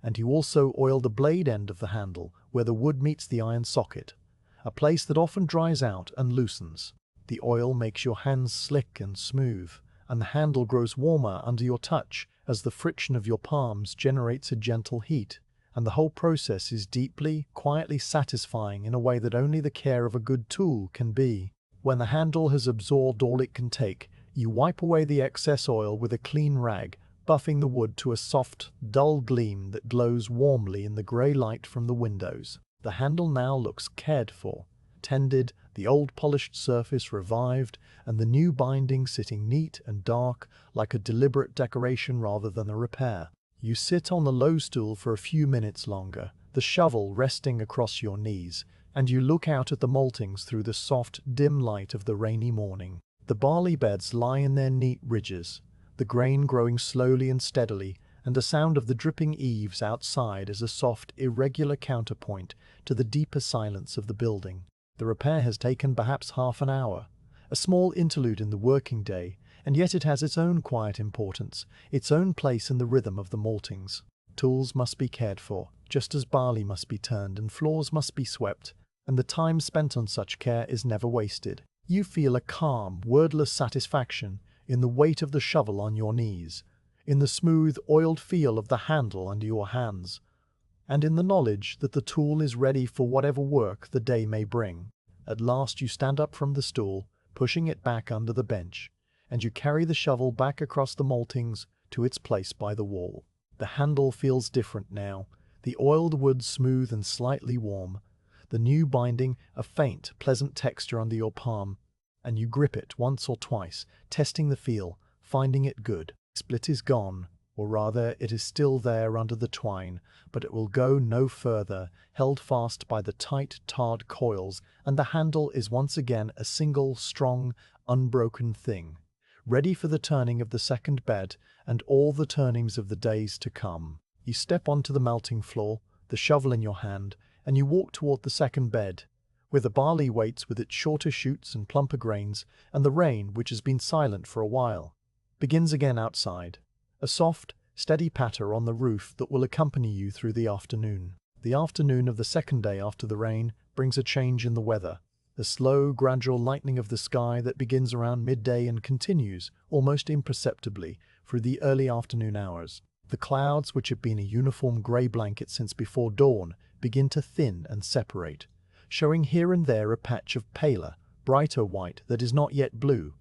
And you also oil the blade end of the handle, where the wood meets the iron socket, a place that often dries out and loosens. The oil makes your hands slick and smooth, and the handle grows warmer under your touch as the friction of your palms generates a gentle heat, and the whole process is deeply, quietly satisfying in a way that only the care of a good tool can be. When the handle has absorbed all it can take, you wipe away the excess oil with a clean rag, buffing the wood to a soft, dull gleam that glows warmly in the grey light from the windows. The handle now looks cared for, tended, the old polished surface revived, and the new binding sitting neat and dark like a deliberate decoration rather than a repair. You sit on the low stool for a few minutes longer, the shovel resting across your knees, and you look out at the maltings through the soft, dim light of the rainy morning. The barley beds lie in their neat ridges, the grain growing slowly and steadily, and the sound of the dripping eaves outside is a soft, irregular counterpoint to the deeper silence of the building. The repair has taken perhaps half an hour, a small interlude in the working day, and yet it has its own quiet importance, its own place in the rhythm of the maltings. Tools must be cared for, just as barley must be turned and floors must be swept, and the time spent on such care is never wasted. You feel a calm, wordless satisfaction in the weight of the shovel on your knees, in the smooth, oiled feel of the handle under your hands, and in the knowledge that the tool is ready for whatever work the day may bring. At last you stand up from the stool, pushing it back under the bench, and you carry the shovel back across the maltings to its place by the wall. The handle feels different now, the oiled wood smooth and slightly warm, the new binding a faint, pleasant texture under your palm, and you grip it once or twice, testing the feel, finding it good. Split is gone, or rather it is still there under the twine, but it will go no further, held fast by the tight, tarred coils, and the handle is once again a single, strong, unbroken thing, ready for the turning of the second bed and all the turnings of the days to come. You step onto the melting floor, the shovel in your hand, and you walk toward the second bed, where the barley waits with its shorter shoots and plumper grains, and the rain, which has been silent for a while, begins again outside, a soft, steady patter on the roof that will accompany you through the afternoon. The afternoon of the second day after the rain brings a change in the weather, a slow, gradual lightening of the sky that begins around midday and continues, almost imperceptibly, through the early afternoon hours. The clouds, which have been a uniform grey blanket since before dawn, begin to thin and separate, showing here and there a patch of paler, brighter white that is not yet blue,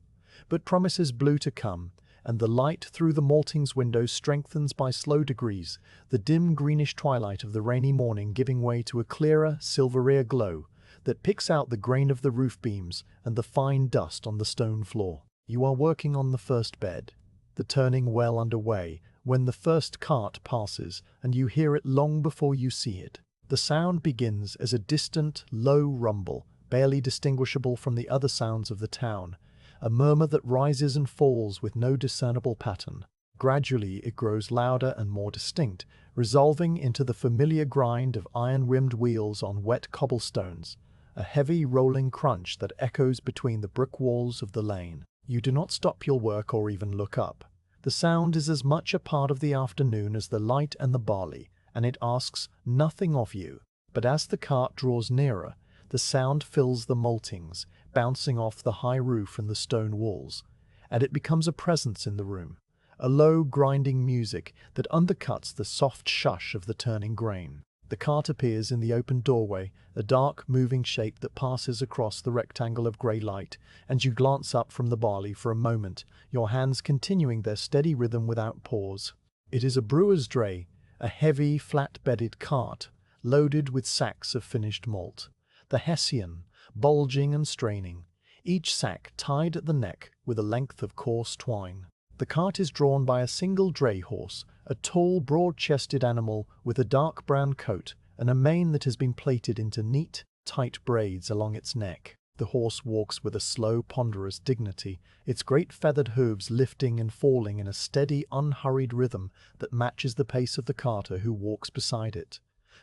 but promises blue to come, and the light through the maltings windows strengthens by slow degrees, the dim greenish twilight of the rainy morning giving way to a clearer, silverier glow that picks out the grain of the roof beams and the fine dust on the stone floor. You are working on the first bed, the turning well underway, when the first cart passes, and you hear it long before you see it. The sound begins as a distant, low rumble, barely distinguishable from the other sounds of the town, a murmur that rises and falls with no discernible pattern. Gradually it grows louder and more distinct, resolving into the familiar grind of iron-rimmed wheels on wet cobblestones, a heavy rolling crunch that echoes between the brick walls of the lane. You do not stop your work or even look up. The sound is as much a part of the afternoon as the light and the barley, and it asks nothing of you. But as the cart draws nearer, the sound fills the maltings, bouncing off the high roof and the stone walls, and it becomes a presence in the room, a low, grinding music that undercuts the soft shush of the turning grain. The cart appears in the open doorway, a dark, moving shape that passes across the rectangle of grey light, and you glance up from the barley for a moment, your hands continuing their steady rhythm without pause. It is a brewer's dray, a heavy, flat-bedded cart, loaded with sacks of finished malt, the Hessian, bulging and straining, each sack tied at the neck with a length of coarse twine. The cart is drawn by a single dray horse, a tall, broad-chested animal with a dark brown coat and a mane that has been plaited into neat, tight braids along its neck. The horse walks with a slow, ponderous dignity, its great feathered hooves lifting and falling in a steady, unhurried rhythm that matches the pace of the carter who walks beside it.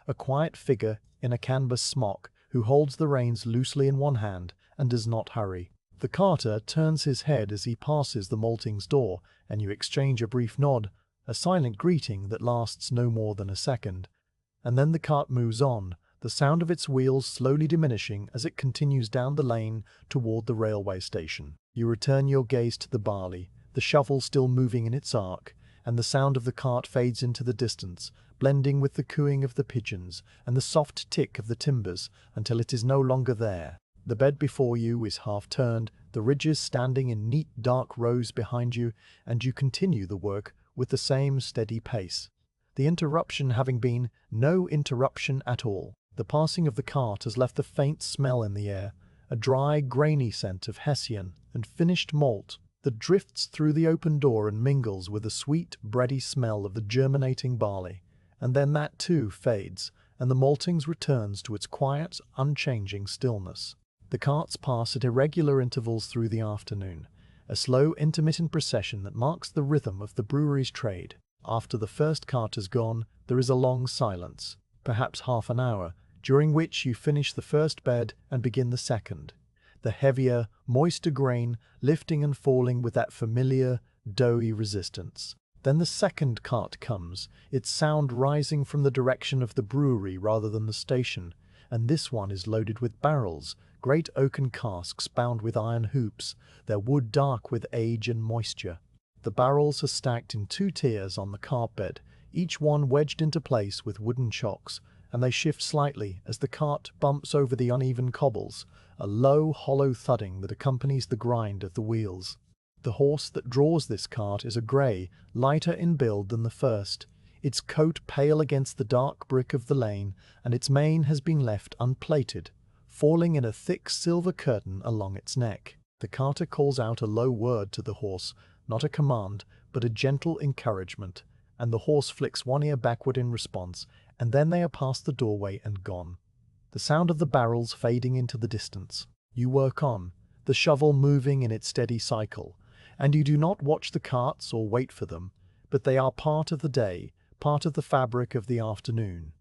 A quiet figure in a canvas smock who holds the reins loosely in one hand and does not hurry. The carter turns his head as he passes the malting's door, and you exchange a brief nod, a silent greeting that lasts no more than a second. And then the cart moves on, the sound of its wheels slowly diminishing as it continues down the lane toward the railway station. You return your gaze to the Barley, the shovel still moving in its arc, and the sound of the cart fades into the distance, blending with the cooing of the pigeons and the soft tick of the timbers until it is no longer there. The bed before you is half turned, the ridges standing in neat dark rows behind you, and you continue the work with the same steady pace. The interruption having been no interruption at all. The passing of the cart has left a faint smell in the air, a dry, grainy scent of Hessian and finished malt that drifts through the open door and mingles with the sweet, bready smell of the germinating barley. And then that too fades, and the maltings returns to its quiet, unchanging stillness. The carts pass at irregular intervals through the afternoon, a slow, intermittent procession that marks the rhythm of the brewery's trade. After the first cart has gone, there is a long silence, perhaps half an hour, during which you finish the first bed and begin the second. The heavier, moister grain lifting and falling with that familiar, doughy resistance. Then the second cart comes, its sound rising from the direction of the brewery rather than the station, and this one is loaded with barrels, great oaken casks bound with iron hoops, their wood dark with age and moisture. The barrels are stacked in 2 tiers on the cart bed, each one wedged into place with wooden chocks, and they shift slightly as the cart bumps over the uneven cobbles, a low, hollow thudding that accompanies the grind of the wheels. The horse that draws this cart is a grey, lighter in build than the first, its coat pale against the dark brick of the lane, and its mane has been left unplaited, falling in a thick silver curtain along its neck. The carter calls out a low word to the horse, not a command, but a gentle encouragement, and the horse flicks one ear backward in response, and then they are past the doorway and gone. The sound of the barrels fading into the distance. You work on, the shovel moving in its steady cycle, and you do not watch the carts or wait for them, but they are part of the day, part of the fabric of the afternoon.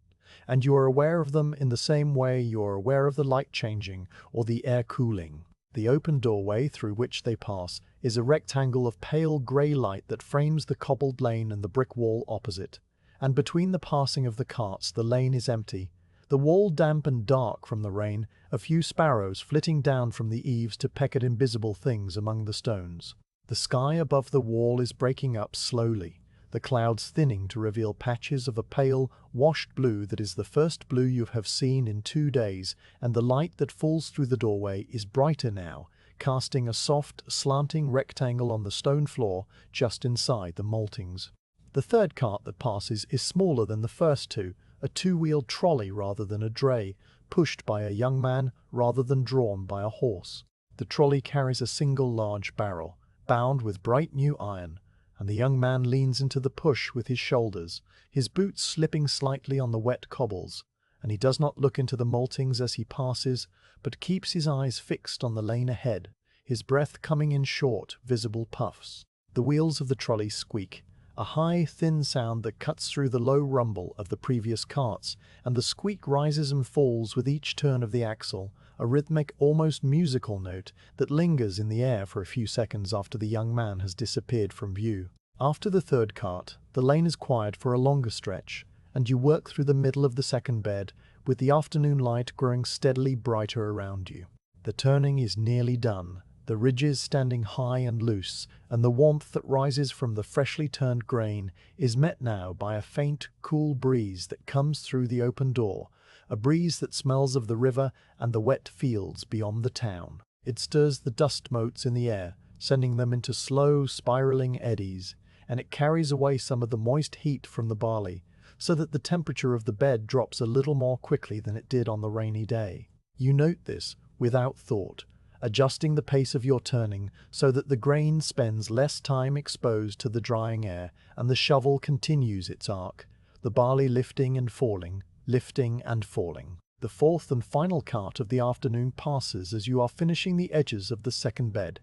And you are aware of them in the same way you are aware of the light changing or the air cooling. The open doorway through which they pass is a rectangle of pale grey light that frames the cobbled lane and the brick wall opposite, and between the passing of the carts the lane is empty, the wall damp and dark from the rain, a few sparrows flitting down from the eaves to peck at invisible things among the stones. The sky above the wall is breaking up slowly, the clouds thinning to reveal patches of a pale, washed blue that is the first blue you have seen in 2 days, and the light that falls through the doorway is brighter now, casting a soft, slanting rectangle on the stone floor just inside the maltings. The third cart that passes is smaller than the first two, a 2-wheeled trolley rather than a dray, pushed by a young man rather than drawn by a horse. The trolley carries a single large barrel, bound with bright new iron, and the young man leans into the push with his shoulders, his boots slipping slightly on the wet cobbles, and he does not look into the maltings as he passes, but keeps his eyes fixed on the lane ahead, his breath coming in short, visible puffs. The wheels of the trolley squeak, a high, thin sound that cuts through the low rumble of the previous carts, and the squeak rises and falls with each turn of the axle, a rhythmic, almost musical note that lingers in the air for a few seconds after the young man has disappeared from view. After the third cart, the lane is quiet for a longer stretch, and you work through the middle of the second bed, with the afternoon light growing steadily brighter around you. The turning is nearly done, the ridges standing high and loose, and the warmth that rises from the freshly turned grain is met now by a faint, cool breeze that comes through the open door, a breeze that smells of the river and the wet fields beyond the town. It stirs the dust motes in the air, sending them into slow, spiraling eddies, and it carries away some of the moist heat from the barley, so that the temperature of the bed drops a little more quickly than it did on the rainy day. You note this, without thought, adjusting the pace of your turning so that the grain spends less time exposed to the drying air and the shovel continues its arc, the barley lifting and falling, lifting and falling. The fourth and final cart of the afternoon passes as you are finishing the edges of the second bed,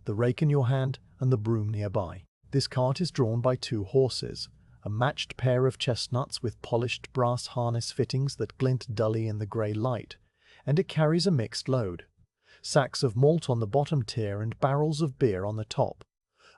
the rake in your hand and the broom nearby. This cart is drawn by 2 horses, a matched pair of chestnuts with polished brass harness fittings that glint dully in the grey light, and it carries a mixed load. Sacks of malt on the bottom tier and barrels of beer on the top.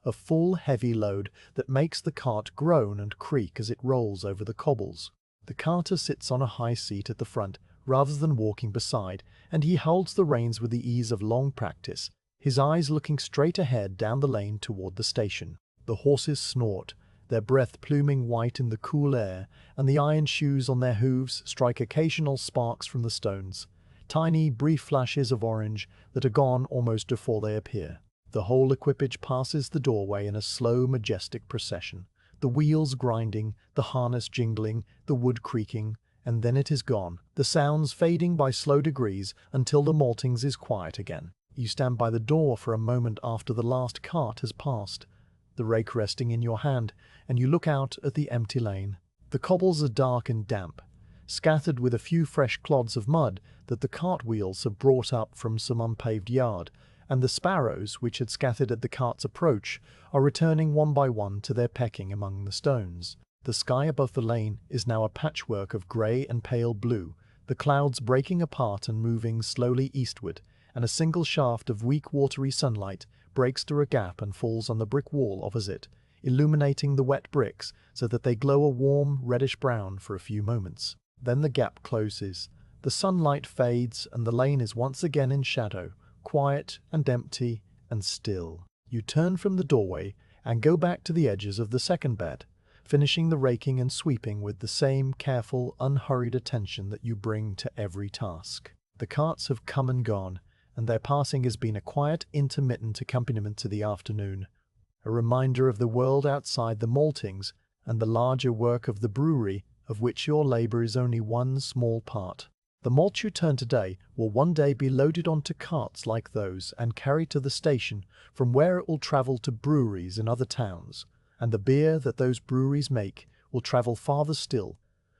A full, heavy load that makes the cart groan and creak as it rolls over the cobbles. The carter sits on a high seat at the front, rather than walking beside, and he holds the reins with the ease of long practice, his eyes looking straight ahead down the lane toward the station. The horses snort, their breath pluming white in the cool air, and the iron shoes on their hooves strike occasional sparks from the stones, tiny, brief flashes of orange that are gone almost before they appear. The whole equipage passes the doorway in a slow, majestic procession, the wheels grinding, the harness jingling, the wood creaking, and then it is gone, the sounds fading by slow degrees until the maltings is quiet again. You stand by the door for a moment after the last cart has passed, the rake resting in your hand, and you look out at the empty lane. The cobbles are dark and damp, scattered with a few fresh clods of mud that the cart wheels have brought up from some unpaved yard, and the sparrows, which had scattered at the cart's approach, are returning one by one to their pecking among the stones. The sky above the lane is now a patchwork of grey and pale blue, the clouds breaking apart and moving slowly eastward, and a single shaft of weak watery sunlight breaks through a gap and falls on the brick wall opposite, illuminating the wet bricks so that they glow a warm reddish-brown for a few moments. Then the gap closes, the sunlight fades, and the lane is once again in shadow, quiet and empty and still. You turn from the doorway and go back to the edges of the second bed, finishing the raking and sweeping with the same careful, unhurried attention that you bring to every task. The carts have come and gone, and their passing has been a quiet, intermittent accompaniment to the afternoon, a reminder of the world outside the maltings and the larger work of the brewery, of which your labour is only one small part. The malt you turn today will one day be loaded onto carts like those and carried to the station, from where it will travel to breweries in other towns, and the beer that those breweries make will travel farther still.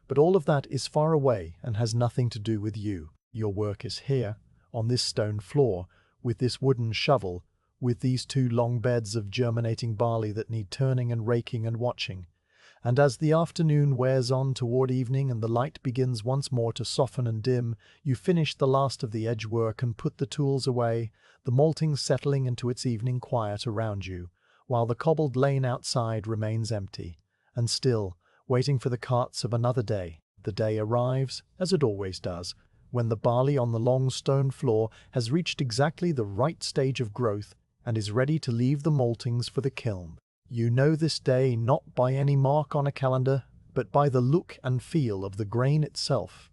But all of that is far away and has nothing to do with you. Your work is here, on this stone floor, with this wooden shovel, with these 2 long beds of germinating barley that need turning and raking and watching. And as the afternoon wears on toward evening and the light begins once more to soften and dim, you finish the last of the edge work and put the tools away, the malting settling into its evening quiet around you, while the cobbled lane outside remains empty and still, waiting for the carts of another day. The day arrives, as it always does, when the barley on the long stone floor has reached exactly the right stage of growth and is ready to leave the maltings for the kiln. You know this day not by any mark on a calendar, but by the look and feel of the grain itself,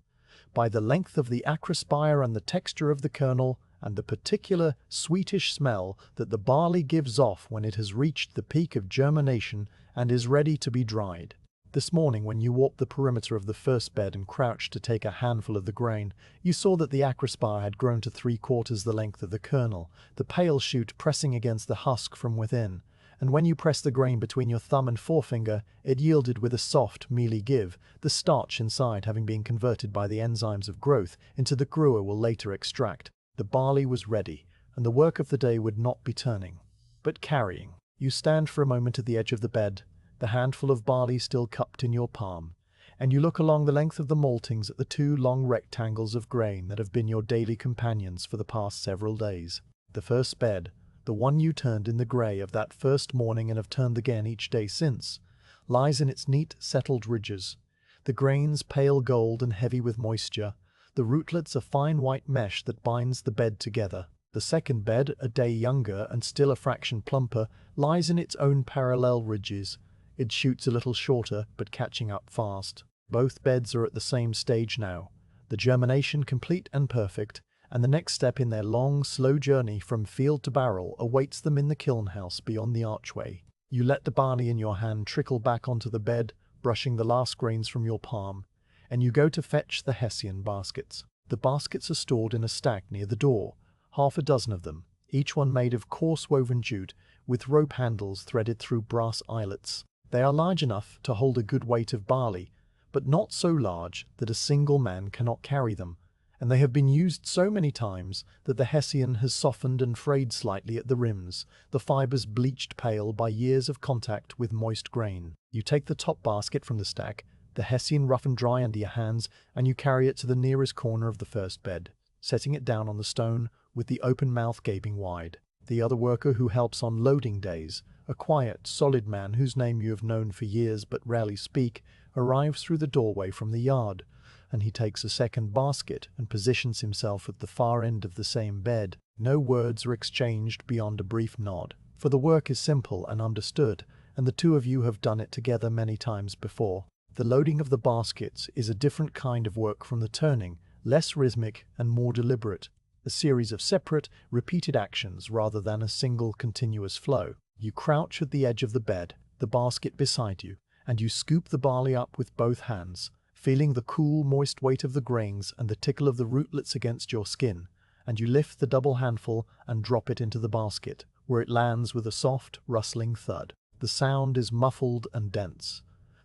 by the length of the acrospire and the texture of the kernel, and the particular sweetish smell that the barley gives off when it has reached the peak of germination and is ready to be dried. This morning, when you walked the perimeter of the first bed and crouched to take a handful of the grain, you saw that the acrospire had grown to 3/4 the length of the kernel, the pale shoot pressing against the husk from within, and when you pressed the grain between your thumb and forefinger, it yielded with a soft, mealy give, the starch inside having been converted by the enzymes of growth into the brewer will later extract. The barley was ready, and the work of the day would not be turning, but carrying. You stand for a moment at the edge of the bed, the handful of barley still cupped in your palm, and you look along the length of the maltings at the 2 long rectangles of grain that have been your daily companions for the past several days. The first bed, the one you turned in the grey of that first morning and have turned again each day since, lies in its neat, settled ridges, the grains pale gold and heavy with moisture, the rootlets a fine white mesh that binds the bed together. The second bed, a day younger and still a fraction plumper, lies in its own parallel ridges. It shoots a little shorter, but catching up fast. Both beds are at the same stage now, the germination complete and perfect, and the next step in their long, slow journey from field to barrel awaits them in the kiln house beyond the archway. You let the barley in your hand trickle back onto the bed, brushing the last grains from your palm, and you go to fetch the Hessian baskets. The baskets are stored in a stack near the door, half a dozen of them, each one made of coarse woven jute with rope handles threaded through brass eyelets. They are large enough to hold a good weight of barley, but not so large that a single man cannot carry them, and they have been used so many times that the Hessian has softened and frayed slightly at the rims, the fibers bleached pale by years of contact with moist grain. You take the top basket from the stack, the Hessian rough and dry under your hands, and you carry it to the nearest corner of the first bed, setting it down on the stone with the open mouth gaping wide. The other worker who helps on loading days, a quiet, solid man whose name you have known for years but rarely speak, arrives through the doorway from the yard, and he takes a second basket and positions himself at the far end of the same bed. No words are exchanged beyond a brief nod, for the work is simple and understood, and the two of you have done it together many times before. The loading of the baskets is a different kind of work from the turning, less rhythmic and more deliberate, a series of separate, repeated actions rather than a single continuous flow. You crouch at the edge of the bed, the basket beside you, and you scoop the barley up with both hands, feeling the cool, moist weight of the grains and the tickle of the rootlets against your skin, and you lift the double handful and drop it into the basket, where it lands with a soft, rustling thud. The sound is muffled and dense,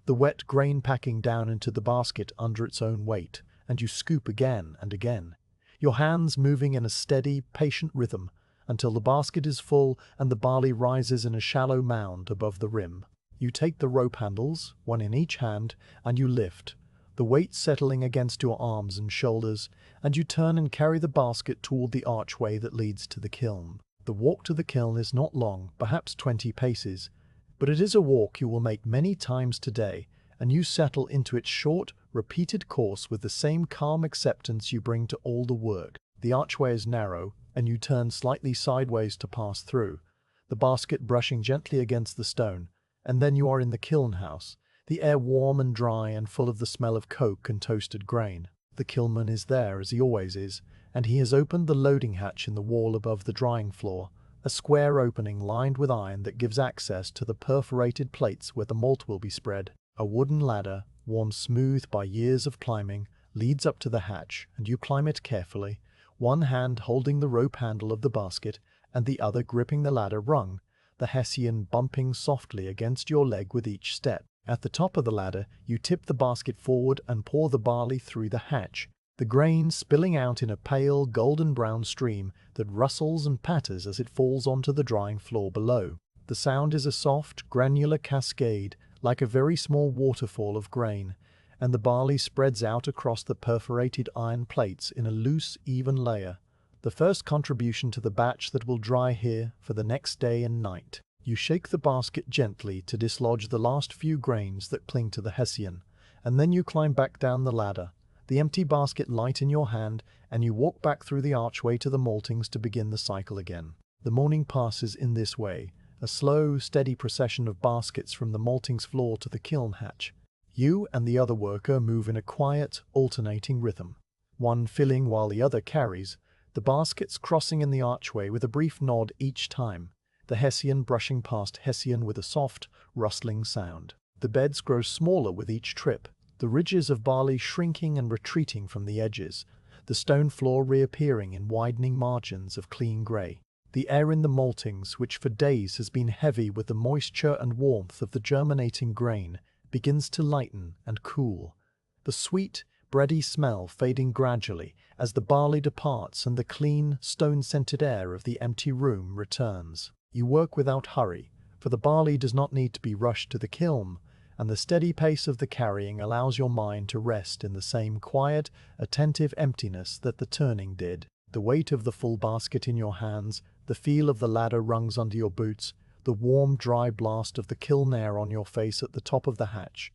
the wet grain packing down into the basket under its own weight, and you scoop again and again, your hands moving in a steady, patient rhythm until the basket is full and the barley rises in a shallow mound above the rim. You take the rope handles, one in each hand, and you lift, the weight settling against your arms and shoulders, and you turn and carry the basket toward the archway that leads to the kiln. The walk to the kiln is not long, perhaps 20 paces, but it is a walk you will make many times today, and you settle into its short, repeated course with the same calm acceptance you bring to all the work. The archway is narrow, and you turn slightly sideways to pass through, the basket brushing gently against the stone, and then you are in the kiln house, the air warm and dry and full of the smell of coke and toasted grain. The kilnman is there, as he always is, and he has opened the loading hatch in the wall above the drying floor, a square opening lined with iron that gives access to the perforated plates where the malt will be spread. A wooden ladder, worn smooth by years of climbing, leads up to the hatch, and you climb it carefully, one hand holding the rope handle of the basket and the other gripping the ladder rung, the Hessian bumping softly against your leg with each step. At the top of the ladder, you tip the basket forward and pour the barley through the hatch, the grain spilling out in a pale golden-brown stream that rustles and patters as it falls onto the drying floor below. The sound is a soft, granular cascade, like a very small waterfall of grain, and the barley spreads out across the perforated iron plates in a loose, even layer, the first contribution to the batch that will dry here for the next day and night. You shake the basket gently to dislodge the last few grains that cling to the Hessian, and then you climb back down the ladder, the empty basket light in your hand, and you walk back through the archway to the maltings to begin the cycle again. The morning passes in this way, a slow, steady procession of baskets from the maltings floor to the kiln hatch. You and the other worker move in a quiet, alternating rhythm, one filling while the other carries, the baskets crossing in the archway with a brief nod each time, the Hessian brushing past Hessian with a soft, rustling sound. The beds grow smaller with each trip, the ridges of barley shrinking and retreating from the edges, the stone floor reappearing in widening margins of clean grey. The air in the maltings, which for days has been heavy with the moisture and warmth of the germinating grain, begins to lighten and cool, the sweet, bready smell fading gradually as the barley departs and the clean, stone-scented air of the empty room returns. You work without hurry, for the barley does not need to be rushed to the kiln, and the steady pace of the carrying allows your mind to rest in the same quiet, attentive emptiness that the turning did. The weight of the full basket in your hands, the feel of the ladder rungs under your boots, the warm, dry blast of the kiln air on your face at the top of the hatch.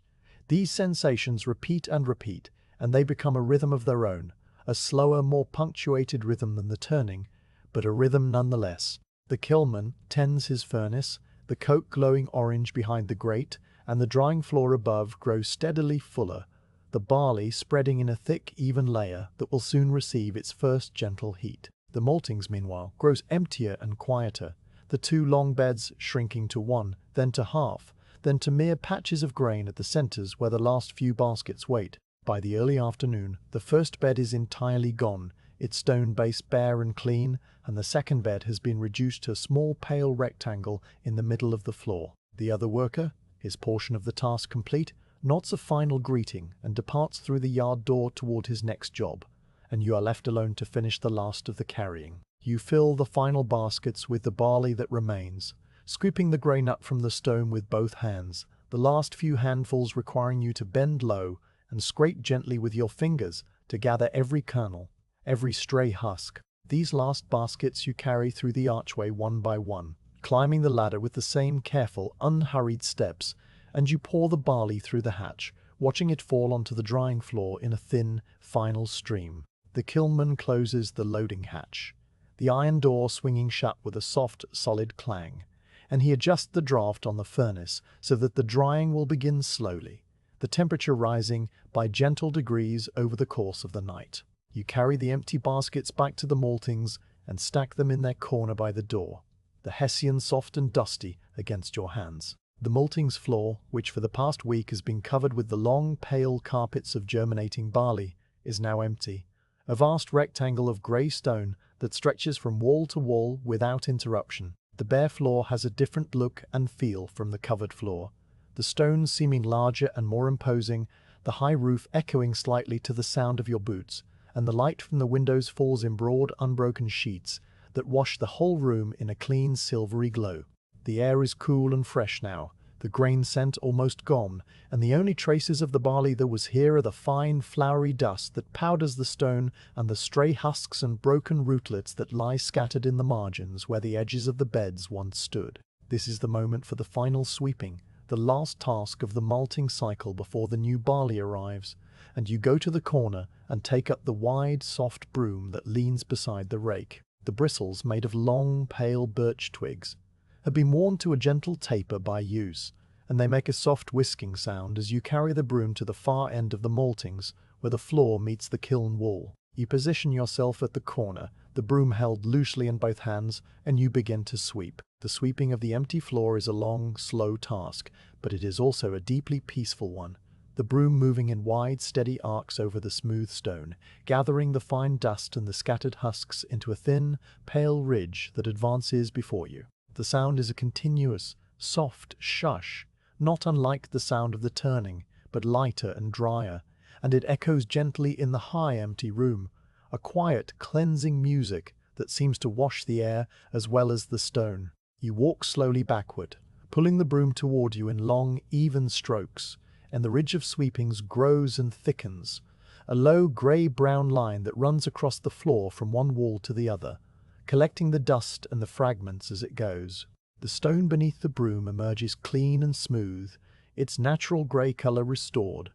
These sensations repeat and repeat, and they become a rhythm of their own, a slower, more punctuated rhythm than the turning, but a rhythm nonetheless. The kilnman tends his furnace, the coke glowing orange behind the grate, and the drying floor above grows steadily fuller, the barley spreading in a thick, even layer that will soon receive its first gentle heat. The maltings, meanwhile, grows emptier and quieter, the two long beds shrinking to one, then to half, then to mere patches of grain at the centres where the last few baskets wait. By the early afternoon, the first bed is entirely gone, its stone base bare and clean, and the second bed has been reduced to a small pale rectangle in the middle of the floor. The other worker, his portion of the task complete, nods a final greeting and departs through the yard door toward his next job, and you are left alone to finish the last of the carrying. You fill the final baskets with the barley that remains, scooping the grey nut from the stone with both hands, the last few handfuls requiring you to bend low and scrape gently with your fingers to gather every kernel, every stray husk. These last baskets you carry through the archway one by one, climbing the ladder with the same careful, unhurried steps, and you pour the barley through the hatch, watching it fall onto the drying floor in a thin, final stream. The kilnman closes the loading hatch, the iron door swinging shut with a soft, solid clang, and he adjusts the draft on the furnace so that the drying will begin slowly, the temperature rising by gentle degrees over the course of the night. You carry the empty baskets back to the maltings and stack them in their corner by the door, the hessian soft and dusty against your hands. The maltings floor, which for the past week has been covered with the long, pale carpets of germinating barley, is now empty, a vast rectangle of grey stone that stretches from wall to wall without interruption. The bare floor has a different look and feel from the covered floor, the stones seeming larger and more imposing, the high roof echoing slightly to the sound of your boots, and the light from the windows falls in broad, unbroken sheets that wash the whole room in a clean, silvery glow. The air is cool and fresh now, the grain scent almost gone, and the only traces of the barley that was here are the fine, floury dust that powders the stone and the stray husks and broken rootlets that lie scattered in the margins where the edges of the beds once stood. This is the moment for the final sweeping, the last task of the malting cycle before the new barley arrives, and you go to the corner and take up the wide, soft broom that leans beside the rake. The bristles, made of long, pale birch twigs, have been worn to a gentle taper by use, and they make a soft whisking sound as you carry the broom to the far end of the maltings, where the floor meets the kiln wall. You position yourself at the corner, the broom held loosely in both hands, and you begin to sweep. The sweeping of the empty floor is a long, slow task, but it is also a deeply peaceful one, the broom moving in wide, steady arcs over the smooth stone, gathering the fine dust and the scattered husks into a thin, pale ridge that advances before you. The sound is a continuous, soft shush, not unlike the sound of the turning, but lighter and drier, and it echoes gently in the high, empty room, a quiet, cleansing music that seems to wash the air as well as the stone. You walk slowly backward, pulling the broom toward you in long, even strokes, and the ridge of sweepings grows and thickens, a low grey-brown line that runs across the floor from one wall to the other, collecting the dust and the fragments as it goes. The stone beneath the broom emerges clean and smooth, its natural grey colour restored,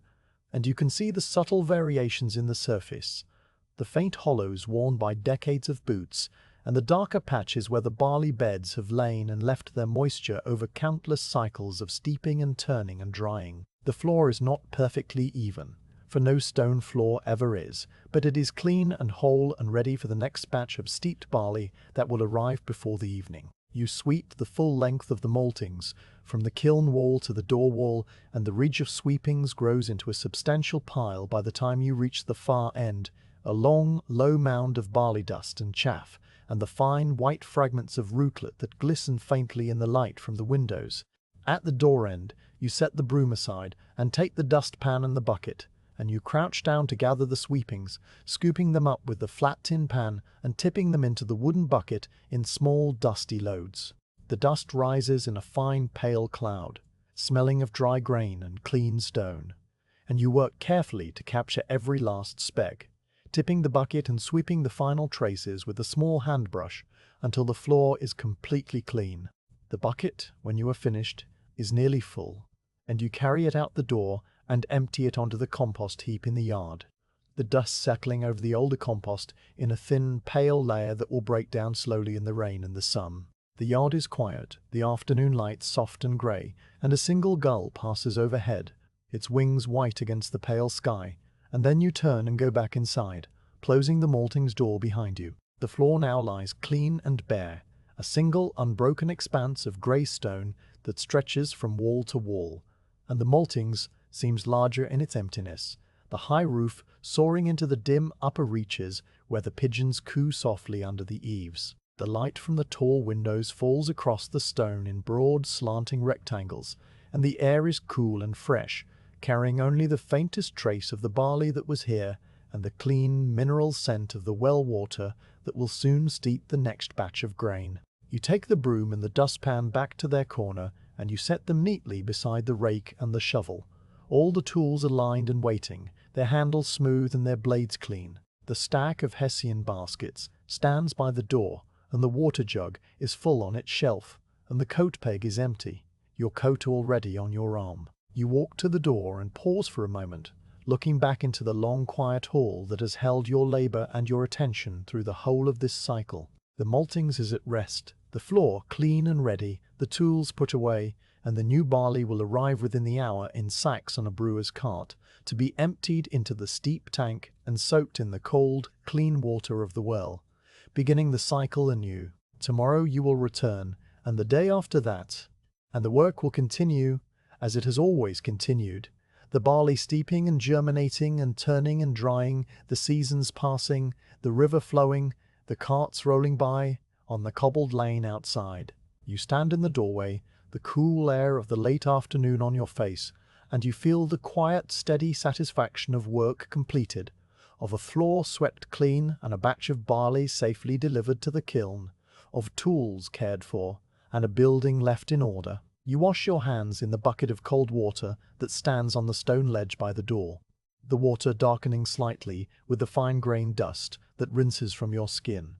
and you can see the subtle variations in the surface, the faint hollows worn by decades of boots, and the darker patches where the barley beds have lain and left their moisture over countless cycles of steeping and turning and drying. The floor is not perfectly even, for no stone floor ever is, but it is clean and whole and ready for the next batch of steeped barley that will arrive before the evening. You sweep the full length of the maltings, from the kiln wall to the door wall, and the ridge of sweepings grows into a substantial pile by the time you reach the far end, a long, low mound of barley dust and chaff, and the fine, white fragments of rootlet that glisten faintly in the light from the windows. At the door end, you set the broom aside and take the dustpan and the bucket, and you crouch down to gather the sweepings, scooping them up with the flat tin pan and tipping them into the wooden bucket in small, dusty loads. The dust rises in a fine, pale cloud, smelling of dry grain and clean stone, and you work carefully to capture every last speck, tipping the bucket and sweeping the final traces with a small hand brush until the floor is completely clean. The bucket, when you are finished, is nearly full, and you carry it out the door and empty it onto the compost heap in the yard, the dust settling over the older compost in a thin, pale layer that will break down slowly in the rain and the sun. The yard is quiet, the afternoon light soft and grey, and a single gull passes overhead, its wings white against the pale sky, and then you turn and go back inside, closing the maltings door behind you. The floor now lies clean and bare, a single unbroken expanse of grey stone that stretches from wall to wall, and the maltings seems larger in its emptiness, the high roof soaring into the dim upper reaches where the pigeons coo softly under the eaves. The light from the tall windows falls across the stone in broad, slanting rectangles, and the air is cool and fresh, carrying only the faintest trace of the barley that was here and the clean, mineral scent of the well water that will soon steep the next batch of grain. You take the broom and the dustpan back to their corner, and you set them neatly beside the rake and the shovel. All the tools are lined and waiting, their handles smooth and their blades clean. The stack of Hessian baskets stands by the door, and the water jug is full on its shelf, and the coat peg is empty, your coat already on your arm. You walk to the door and pause for a moment, looking back into the long quiet hall that has held your labor and your attention through the whole of this cycle. The maltings is at rest, the floor clean and ready, the tools put away, and the new barley will arrive within the hour in sacks on a brewer's cart, to be emptied into the steep tank and soaked in the cold, clean water of the well, beginning the cycle anew. Tomorrow you will return, and the day after that, and the work will continue as it has always continued. The barley steeping and germinating and turning and drying, the seasons passing, the river flowing, the carts rolling by, on the cobbled lane outside. You stand in the doorway, the cool air of the late afternoon on your face, and you feel the quiet, steady satisfaction of work completed, of a floor swept clean and a batch of barley safely delivered to the kiln, of tools cared for, and a building left in order. You wash your hands in the bucket of cold water that stands on the stone ledge by the door, the water darkening slightly with the fine-grained dust that rinses from your skin,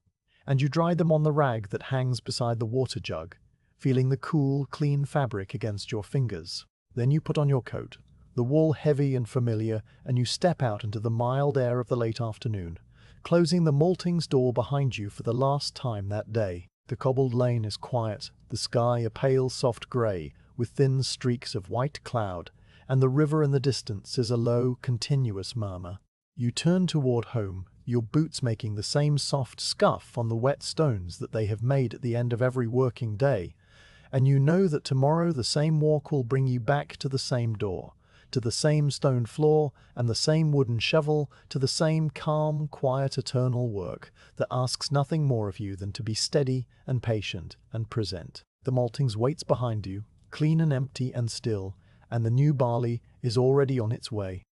and you dry them on the rag that hangs beside the water jug, feeling the cool, clean fabric against your fingers. Then you put on your coat, the wool heavy and familiar, and you step out into the mild air of the late afternoon, closing the maltings door behind you for the last time that day. The cobbled lane is quiet, the sky a pale soft grey, with thin streaks of white cloud, and the river in the distance is a low, continuous murmur. You turn toward home, your boots making the same soft scuff on the wet stones that they have made at the end of every working day, and you know that tomorrow the same walk will bring you back to the same door, to the same stone floor and the same wooden shovel, to the same calm, quiet, eternal work that asks nothing more of you than to be steady and patient and present. The maltings waits behind you, clean and empty and still, and the new barley is already on its way.